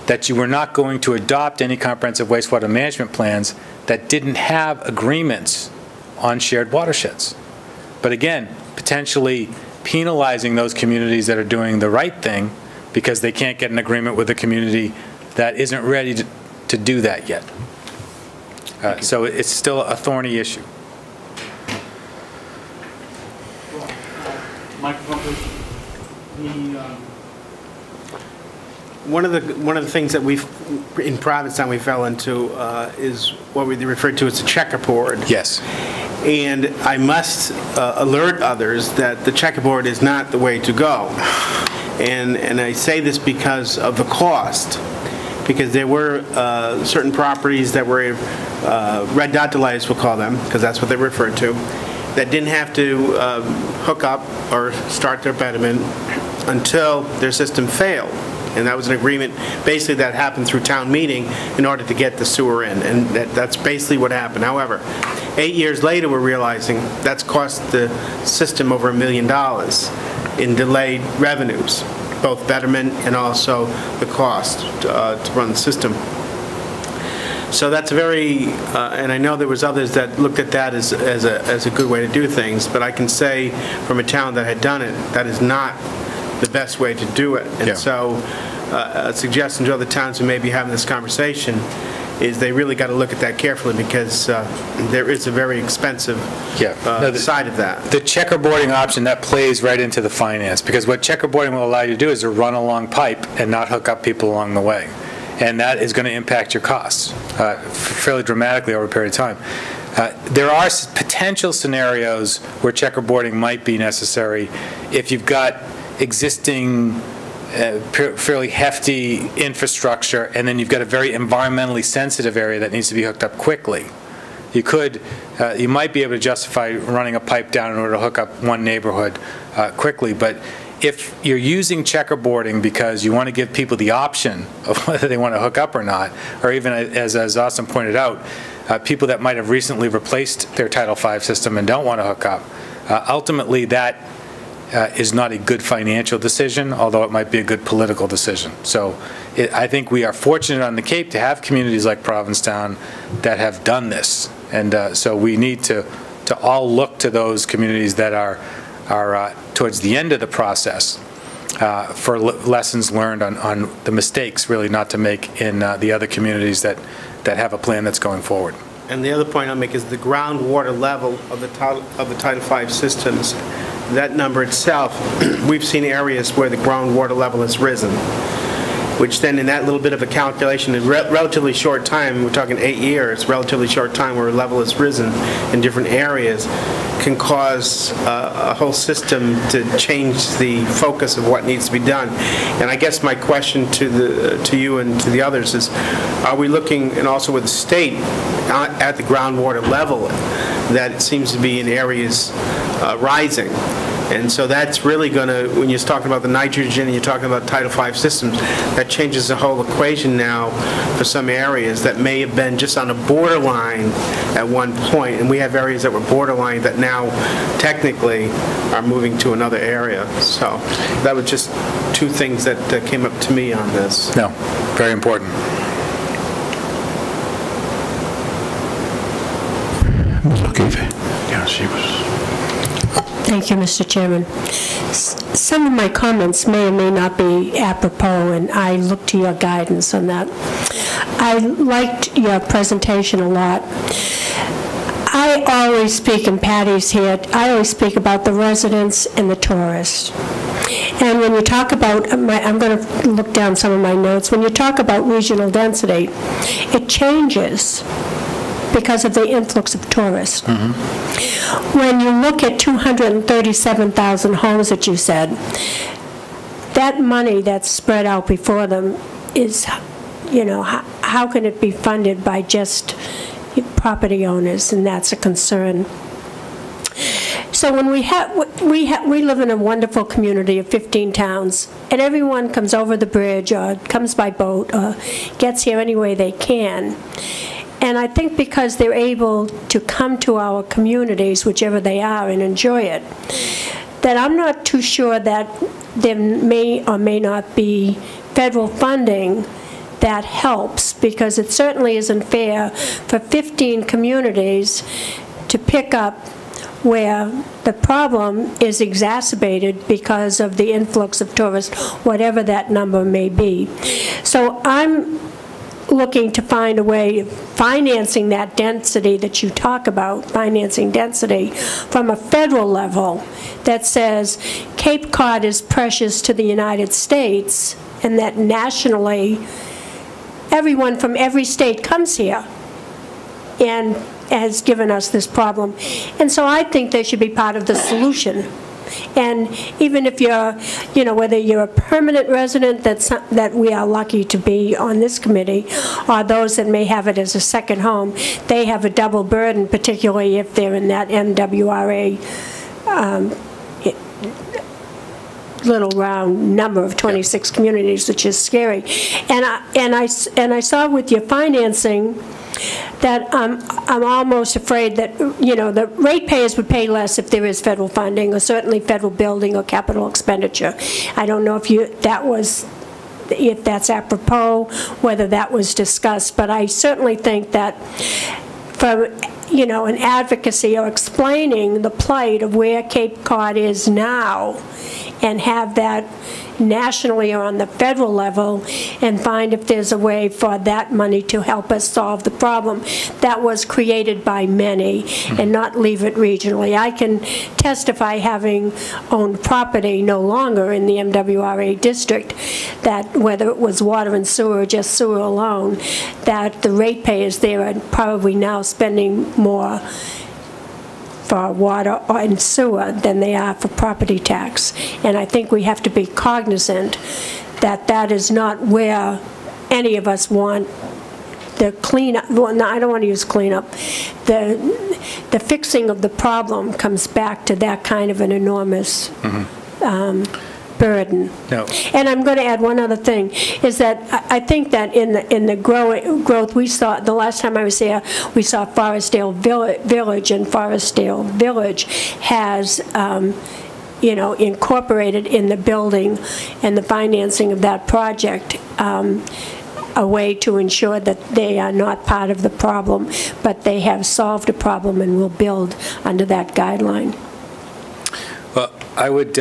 S1: that you were not going to adopt any comprehensive wastewater management plans that didn't have agreements on shared watersheds. But again, potentially penalizing those communities that are doing the right thing because they can't get an agreement with a community that isn't ready to do that yet. So it's still a thorny issue.
S6: Microphone, please. One of the things that in Provincetown we fell into is what we refer to as a checkerboard.
S1: Yes.
S6: And I must alert others that the checkerboard is not the way to go. And I say this because of the cost. Because there were certain properties that were red dot delays, we'll call them, because that's what they refer to, that didn't have to hook up or start their betterment until their system failed. And that was an agreement basically that happened through town meeting in order to get the sewer in. And that's basically what happened. However, 8 years later, we're realizing that's cost the system over $1 million in delayed revenues, both betterment and also the cost to run the system. So that's very, and I know there was others that looked at that as a good way to do things, but I can say from a town that had done it, that is not the best way to do it. And so a suggestion to other towns who may be having this conversation is they really got to look at that carefully because there is a very expensive side of that.
S1: The checkerboarding option, that plays right into the finance, because what checkerboarding will allow you to do is to run a long pipe and not hook up people along the way. And that is going to impact your costs fairly dramatically over a period of time. There are potential scenarios where checkerboarding might be necessary if you've got existing fairly hefty infrastructure and then you've got a very environmentally sensitive area that needs to be hooked up quickly. You might be able to justify running a pipe down in order to hook up one neighborhood quickly, but if you're using checkerboarding because you want to give people the option of whether they want to hook up or not, or even, as Austin pointed out, people that might have recently replaced their Title V system and don't want to hook up, ultimately that is not a good financial decision, although it might be a good political decision. So I think we are fortunate on the Cape to have communities like Provincetown that have done this. And so we need to all look to those communities that are towards the end of the process for lessons learned on the mistakes really not to make in the other communities that have a plan that's going forward.
S6: And the other point I'll make is the groundwater level of the Title V systems. That number itself, we've seen areas where the groundwater level has risen, which then in that little bit of a calculation in relatively short time, we're talking 8 years, relatively short time where a level has risen in different areas, can cause a whole system to change the focus of what needs to be done. And I guess my question to you and to the others is, are we looking, and also with the state, at the groundwater level that it seems to be in areas rising? And so that's really going to, when you're talking about the nitrogen and you're talking about Title V systems, that changes the whole equation now for some areas that may have been just on a borderline at one point. And we have areas that were borderline that now technically are moving to another area. So that was just two things that came up to me on this.
S1: No, very important.
S4: Ms. O'Keefe.
S7: Yeah, she was Thank you, Mr. Chairman. Some of my comments may or may not be apropos, and I look to your guidance on that. I liked your presentation a lot. I always speak, and Patty's here, I always speak about the residents and the tourists. And when you talk about, I'm going to look down some of my notes, when you talk about regional density, it changes because of the influx of tourists. When you look at 237,000 homes that you said, that money that's spread out before them is, how can it be funded by just property owners? And that's a concern. So when we live in a wonderful community of 15 towns, and everyone comes over the bridge or comes by boat or gets here any way they can. And I think because they're able to come to our communities, whichever they are, and enjoy it, that I'm not too sure that there may or may not be federal funding that helps, because it certainly isn't fair for 15 communities to pick up where the problem is exacerbated because of the influx of tourists, whatever that number may be. So I'm looking to find a way of financing that density that you talk about, financing density from a federal level that says Cape Cod is precious to the United States, and that nationally everyone from every state comes here and has given us this problem. And so I think they should be part of the solution. And even if you're, whether you're a permanent resident that we are lucky to be on this committee, or those that may have it as a second home, they have a double burden, particularly if they're in that MWRA little round number of 26 communities, which is scary. And I saw with your financing that I'm almost afraid that, the ratepayers would pay less if there is federal funding, or certainly federal building or capital expenditure. I don't know if that's apropos, whether that was discussed, but I certainly think that from, an advocacy or explaining the plight of where Cape Cod is now, and have that nationally or on the federal level, and find if there's a way for that money to help us solve the problem that was created by many, and not leave it regionally. I can testify, having owned property no longer in the MWRA district, that whether it was water and sewer or just sewer alone, that the ratepayers there are probably now spending more for water and sewer than they are for property tax. And I think we have to be cognizant that that is not where any of us want the cleanup. Well, no, I don't want to use cleanup. The fixing of the problem comes back to that kind of an enormous burden.
S1: No.
S7: And I'm going to add one other thing, is that I think that in the growth we saw, the last time I was there, we saw Forestdale Village, and Forestdale Village has incorporated in the building and the financing of that project a way to ensure that they are not part of the problem, but they have solved a problem and will build under that guideline.
S1: Well, I would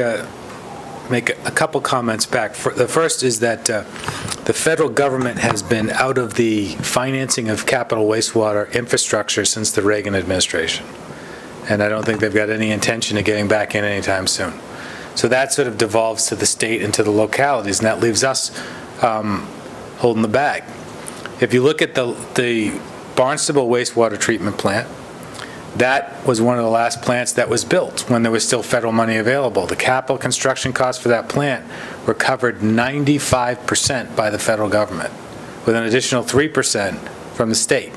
S1: make a couple comments back. The first is that the federal government has been out of the financing of capital wastewater infrastructure since the Reagan administration. And I don't think they've got any intention of getting back in anytime soon. So that sort of devolves to the state and to the localities, and that leaves us holding the bag. If you look at the Barnstable wastewater treatment plant, that was one of the last plants that was built when there was still federal money available. The capital construction costs for that plant were covered 95% by the federal government, with an additional 3% from the state.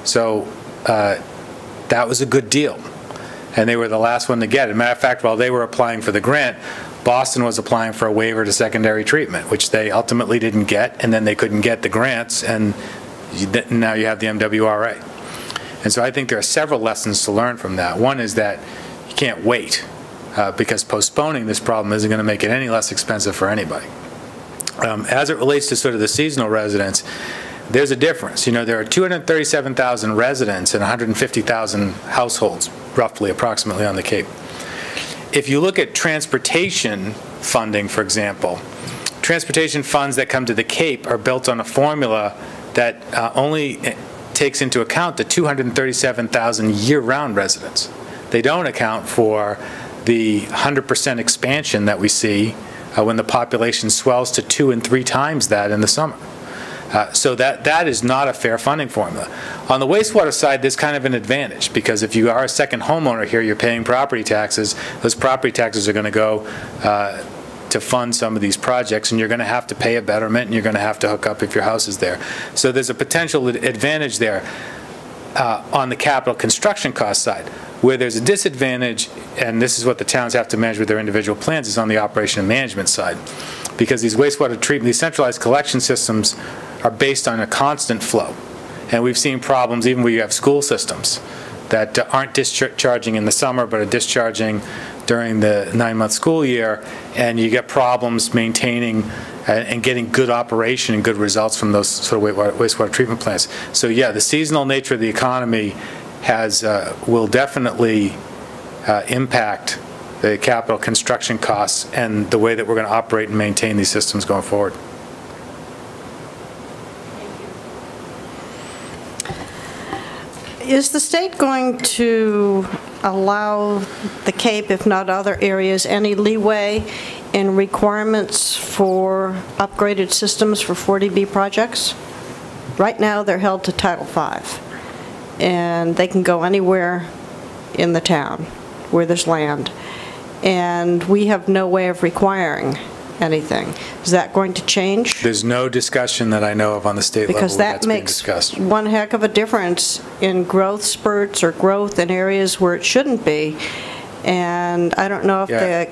S1: So that was a good deal, and they were the last one to get it. As a matter of fact, while they were applying for the grant, Boston was applying for a waiver to secondary treatment, which they ultimately didn't get, and then they couldn't get the grants, and now you have the MWRA. And so I think there are several lessons to learn from that. One is that you can't wait, because postponing this problem isn't going to make it any less expensive for anybody. As it relates to sort of the seasonal residents, there's a difference. There are 237,000 residents and 150,000 households, roughly, approximately, on the Cape. if you look at transportation funding, for example, transportation funds that come to the Cape are built on a formula that only takes into account the 237,000 year-round residents. They don't account for the 100% expansion that we see when the population swells to 2 and 3 times that in the summer. So that is not a fair funding formula. On the wastewater side, there's kind of an advantage, because if you are a second homeowner here, you're paying property taxes. Those property taxes are going to go to fund some of these projects, and you're going to have to pay a betterment, and you're going to have to hook up if your house is there. So there's a potential advantage there on the capital construction cost side. Where there's a disadvantage, and this is what the towns have to manage with their individual plans, is on the operation and management side. Because these wastewater treatment, these centralized collection systems are based on a constant flow. And we've seen problems even where you have school systems that aren't discharging in the summer but are discharging during the 9-month school year, and you get problems maintaining and getting good operation and good results from those sort of wastewater treatment plants. So yeah, the seasonal nature of the economy will definitely impact the capital construction costs and the way that we're going to operate and maintain these systems going forward.
S8: Is the state going to allow the Cape, if not other areas, any leeway in requirements for upgraded systems for 40B projects? Right now, they're held to Title V, and they can go anywhere in the town where there's land, and we have no way of requiring anything. Is that going to change?
S1: There's no discussion that I know of on the state level
S8: Because that
S1: that's being
S8: makes
S1: discussed.
S8: one heck of a difference in growth spurts or growth in areas where it shouldn't be. And I don't know if the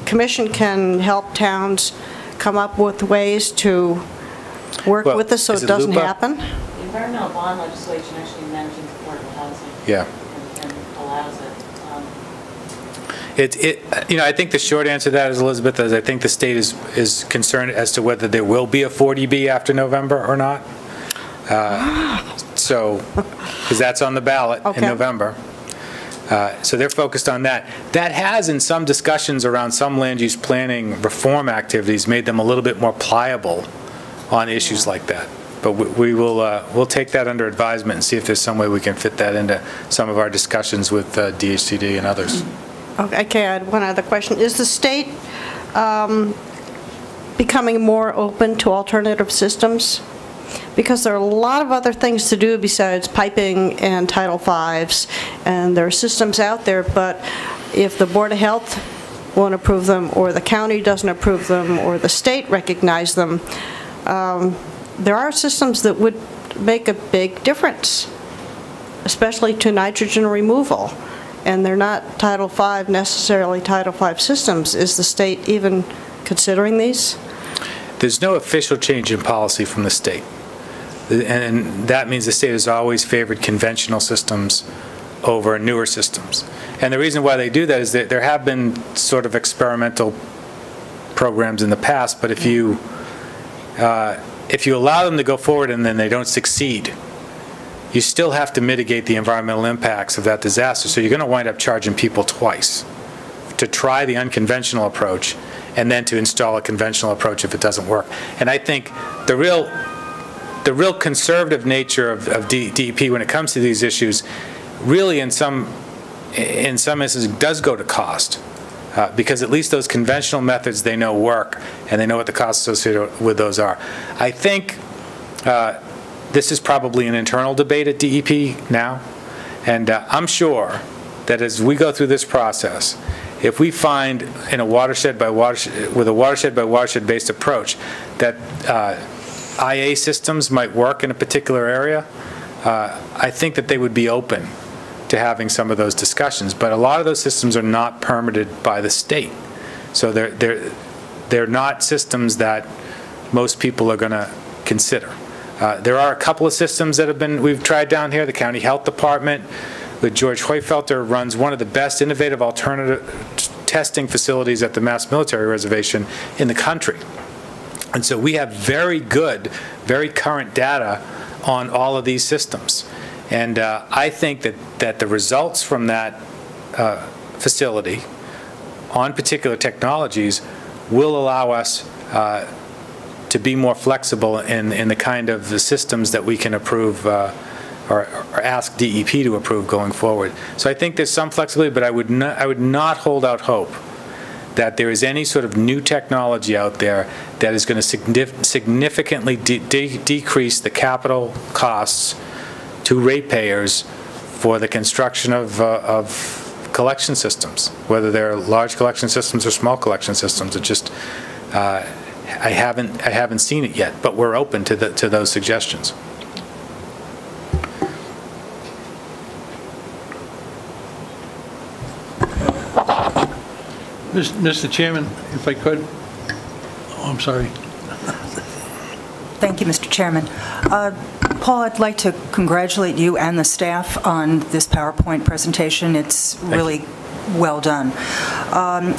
S8: commission can help towns come up with ways to work with this so it doesn't happen.
S2: The environmental bond legislation actually mentions affordable housing.
S1: Yeah.
S2: And allows it.
S1: I think the short answer to that is, Elizabeth, is I think the state is concerned as to whether there will be a 40B after November or not. Because that's on the ballot in November. So they're focused on that. That has, in some discussions around some land use planning reform activities, made them a little bit more pliable on issues like that. But we'll take that under advisement and see if there's some way we can fit that into some of our discussions with DHCD and others.
S8: Okay, I had one other question. Is the state becoming more open to alternative systems? Because there are a lot of other things to do besides piping and Title V's, and there are systems out there, but if the Board of Health won't approve them, or the county doesn't approve them, or the state recognizes them, there are systems that would make a big difference, especially to nitrogen removal. And they're not Title V, necessarily Title V systems. Is the state even considering these?
S1: There's no official change in policy from the state. And that means the state has always favored conventional systems over newer systems. And the reason why they do that is that there have been sort of experimental programs in the past, but if you allow them to go forward and then they don't succeed, you still have to mitigate the environmental impacts of that disaster. So you're going to wind up charging people twice to try the unconventional approach and then to install a conventional approach if it doesn't work. And I think the real conservative nature of DEP when it comes to these issues really in some instances does go to cost. Because at least those conventional methods they know work and they know what the costs associated with those are. I think this is probably an internal debate at DEP now, and I'm sure that as we go through this process, if we find in a watershed by watershed based approach that IA systems might work in a particular area, I think that they would be open to having some of those discussions. But a lot of those systems are not permitted by the state, so they're not systems that most people are going to consider. There are a couple of systems that we've tried down here. The County Health Department with George Hoyfelter runs one of the best innovative alternative testing facilities at the Mass Military Reservation in the country. And so we have very good, very current data on all of these systems. And I think that the results from that facility on particular technologies will allow us to be more flexible in the kind of the systems that we can approve or ask DEP to approve going forward. So I think there's some flexibility, but I would not hold out hope that there is any sort of new technology out there that is going to significantly decrease the capital costs to ratepayers for the construction of collection systems, whether they're large collection systems or small collection systems. It just I haven't seen it yet, but we're open to those suggestions.
S4: Mr. Chairman, if I could. Oh, I'm sorry.
S9: Thank you, Mr. Chairman. Paul, I'd like to congratulate you and the staff on this PowerPoint presentation. It's really well done.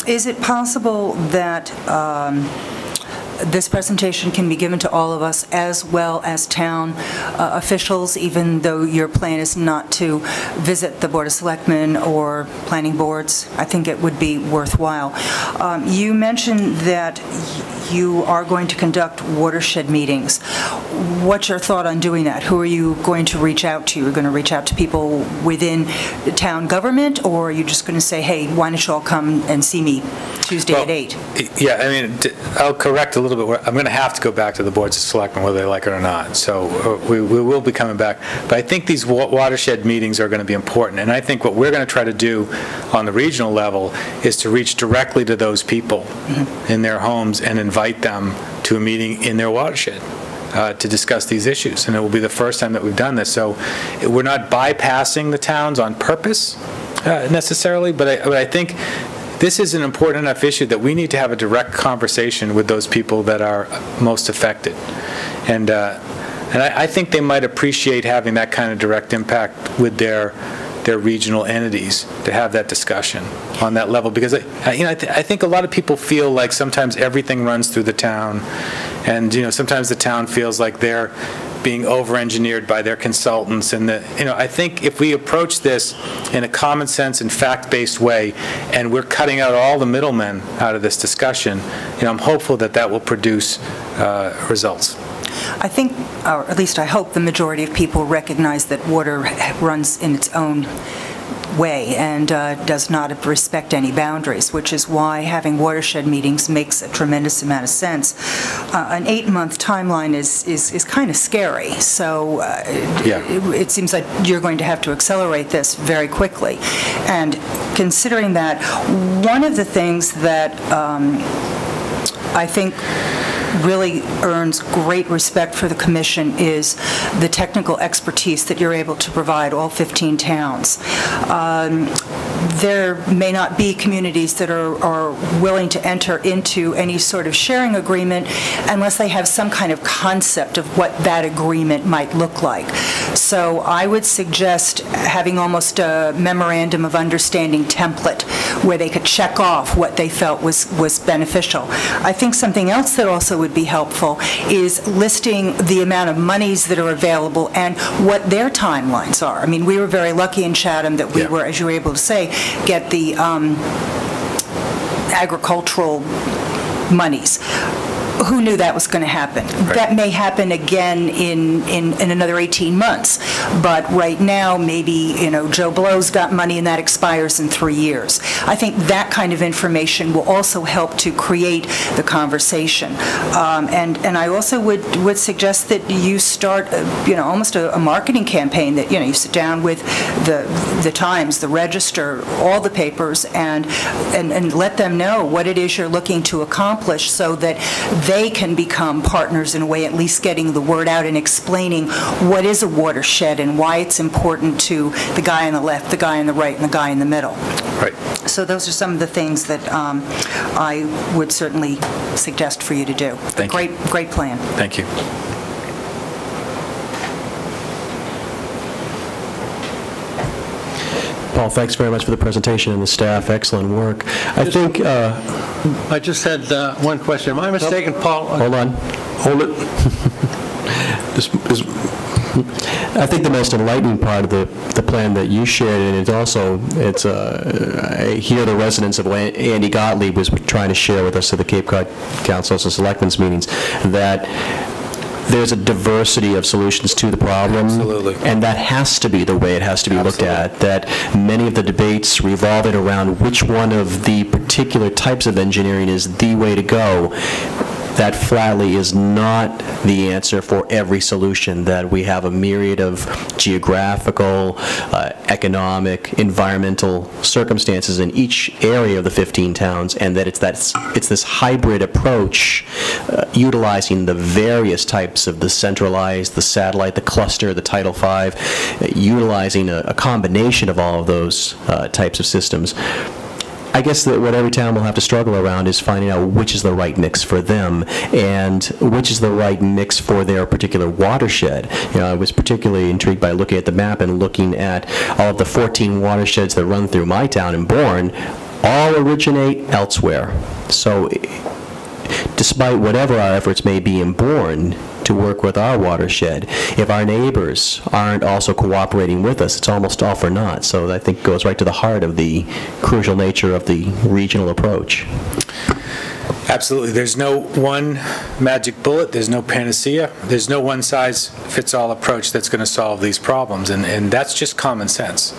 S9: Is it possible that this presentation can be given to all of us as well as town officials, even though your plan is not to visit the Board of Selectmen or planning boards? I think it would be worthwhile. You mentioned that you are going to conduct watershed meetings. What's your thought on doing that? Who are you going to reach out to? You're going to reach out to people within town government, or are you just going to say, hey, why don't you all come and see me Tuesday at 8?
S1: Yeah, I mean, I'll correct a little bit. I'm going to have to go back to the boards of selectmen whether they like it or not. So we will be coming back. But I think these watershed meetings are going to be important. And I think what we're going to try to do on the regional level is to reach directly to those people in their homes and invite them to a meeting in their watershed to discuss these issues. And it will be the first time that we've done this. So we're not bypassing the towns on purpose necessarily, but I think this is an important enough issue that we need to have a direct conversation with those people that are most affected. And I think they might appreciate having that kind of direct impact with their regional entities, to have that discussion on that level, because I think a lot of people feel like sometimes everything runs through the town, and sometimes the town feels like they're being over-engineered by their consultants. And I think if we approach this in a common sense and fact-based way, and we're cutting out all the middlemen out of this discussion, I'm hopeful that that will produce results.
S9: I think, or at least I hope, the majority of people recognize that water runs in its own way and does not respect any boundaries, which is why having watershed meetings makes a tremendous amount of sense. An 8-month timeline is kind of scary, so it seems like you're going to have to accelerate this very quickly. And considering that, one of the things that I think really earns great respect for the Commission is the technical expertise that you're able to provide all 15 towns. There may not be communities that are willing to enter into any sort of sharing agreement unless they have some kind of concept of what that agreement might look like. So I would suggest having almost a memorandum of understanding template where they could check off what they felt was beneficial. I think something else that also would be helpful is listing the amount of monies that are available and what their timelines are. I mean, we were very lucky in Chatham that we were, as you were able to say, get the agricultural monies. Who knew that was going to happen? Right. That may happen again in another 18 months, but right now maybe Joe Blow's got money and that expires in 3 years. I think that kind of information will also help to create the conversation, and I also would suggest that you start almost a marketing campaign, that you sit down with the Times, the Register, all the papers, and let them know what it is you're looking to accomplish, so that they can become partners in a way, at least getting the word out and explaining what is a watershed and why it's important to the guy on the left, the guy on the right, and the guy in the middle.
S1: Right.
S9: So those are some of the things that I would certainly suggest for you to do.
S1: Thank you.
S9: Great plan.
S1: Thank you.
S10: Paul, thanks very much for the presentation, and the staff. Excellent work. I think...
S4: I just had one question. Am I mistaken, Paul?
S10: Hold on. Hold it. I think the most enlightening part of the plan that you shared, and I hear the residents of Andy Gottlieb was trying to share with us at the Cape Cod Council's and Selectmen's meetings, that there's a diversity of solutions to the problem.
S1: Absolutely.
S10: And that has to be the way it has to be looked at, that many of the debates revolving around which one of the particular types of engineering is the way to go. That flatly is not the answer for every solution, that we have a myriad of geographical, economic, environmental circumstances in each area of the 15 towns, and that it's this hybrid approach utilizing the various types of the centralized, the satellite, the cluster, the Title V, utilizing a combination of all of those types of systems. I guess that what every town will have to struggle around is finding out which is the right mix for them and which is the right mix for their particular watershed. I was particularly intrigued by looking at the map and looking at all of the 14 watersheds that run through my town in Bourne, all originate elsewhere. So despite whatever our efforts may be in Bourne to work with our watershed, if our neighbors aren't also cooperating with us, it's almost all for naught. So I think it goes right to the heart of the crucial nature of the regional approach.
S1: Absolutely. There's no one magic bullet. There's no panacea. There's no one-size-fits-all approach that's going to solve these problems, and that's just common sense.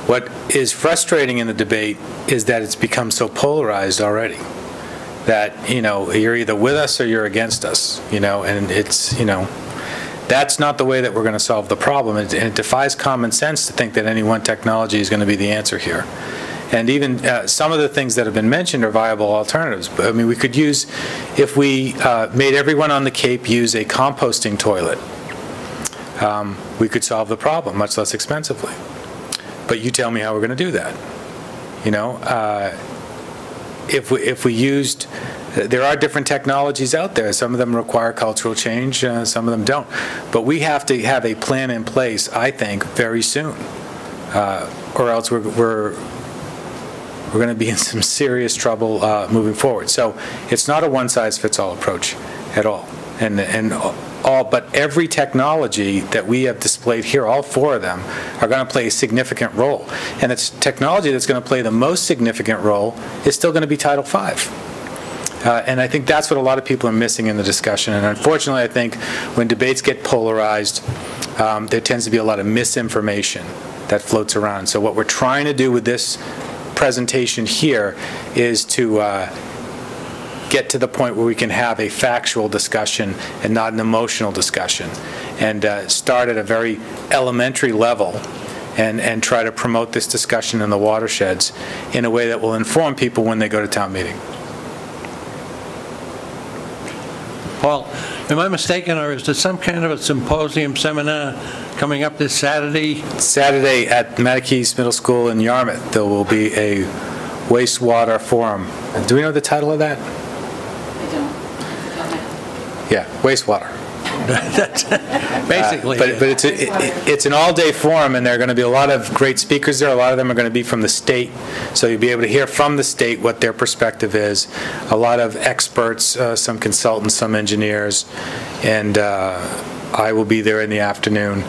S1: What is frustrating in the debate is that it's become so polarized already, that, you're either with us or you're against us, and it's, that's not the way that we're going to solve the problem, and it defies common sense to think that any one technology is going to be the answer here. And even some of the things that have been mentioned are viable alternatives. I mean, we could use, if we made everyone on the Cape use a composting toilet, we could solve the problem much less expensively. But you tell me how we're going to do that, If we used, there are different technologies out there. Some of them require cultural change, some of them don't. But we have to have a plan in place, I think, very soon, or else we're going to be in some serious trouble moving forward. So it's not a one-size-fits-all approach at all. But every technology that we have displayed here, all four of them, are going to play a significant role. And it's technology that's going to play the most significant role is still going to be Title V. And I think that's what a lot of people are missing in the discussion. And unfortunately, I think when debates get polarized, there tends to be a lot of misinformation that floats around. So what we're trying to do with this presentation here is to get to the point where we can have a factual discussion and not an emotional discussion, and start at a very elementary level and try to promote this discussion in the watersheds in a way that will inform people when they go to town meeting.
S4: Paul, am I mistaken, or is there some kind of a symposium seminar coming up this Saturday?
S1: Saturday at Mattakese Middle School in Yarmouth, there will be a wastewater forum. Do we know the title of that? Yeah, wastewater.
S4: Basically.
S1: But it's an all-day forum, and there are going to be a lot of great speakers there. A lot of them are going to be from the state, so you'll be able to hear from the state what their perspective is. A lot of experts, some consultants, some engineers, and I will be there in the afternoon.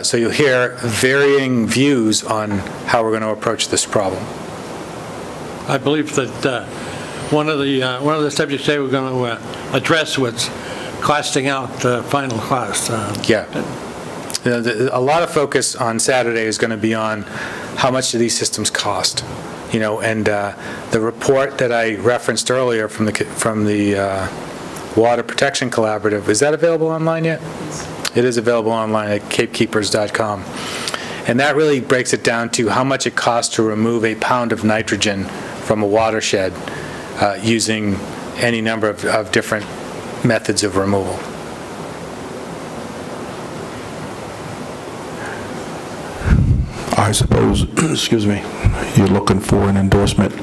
S1: So you'll hear varying views on how we're going to approach this problem.
S4: I believe that one of the subjects they were going to address was costing out the final cost.
S1: Yeah. A lot of focus on Saturday is going to be on how much do these systems cost, and the report that I referenced earlier from the Water Protection Collaborative, is that available online yet? It is available online at capekeepers.com. And that really breaks it down to how much it costs to remove a pound of nitrogen from a watershed using any number of different methods of removal.
S11: I suppose, excuse me, you're looking for an endorsement.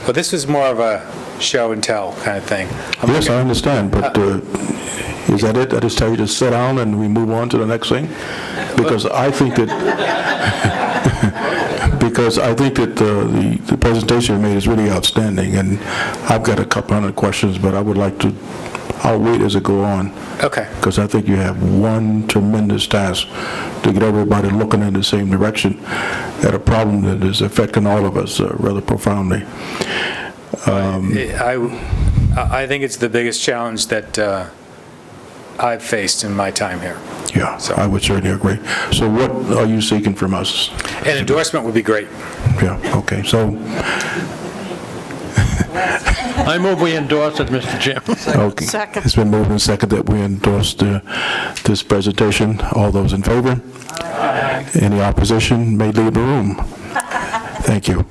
S1: Well, this was more of a show and tell kind of thing.
S11: Yes, I understand, but is that it? I just tell you to sit down and we move on to the next thing? Because I think that the presentation you made is really outstanding, and I've got a couple hundred questions, but I would like to I'll wait as it go on.
S1: Okay.
S11: Because I think you have one tremendous task to get everybody looking in the same direction at a problem that is affecting all of us rather profoundly.
S1: I think it's the biggest challenge that I've faced in my time here.
S11: Yeah,
S1: So-
S11: I would certainly agree. So what are you seeking from us?
S1: An endorsement would be great.
S11: Yeah, okay, so,
S4: I move we endorse it, Mr. Chairman.
S11: okay.
S8: Second.
S11: It's been moved and seconded that we endorse this presentation. All those in favor? Any opposition may leave the room. Thank you.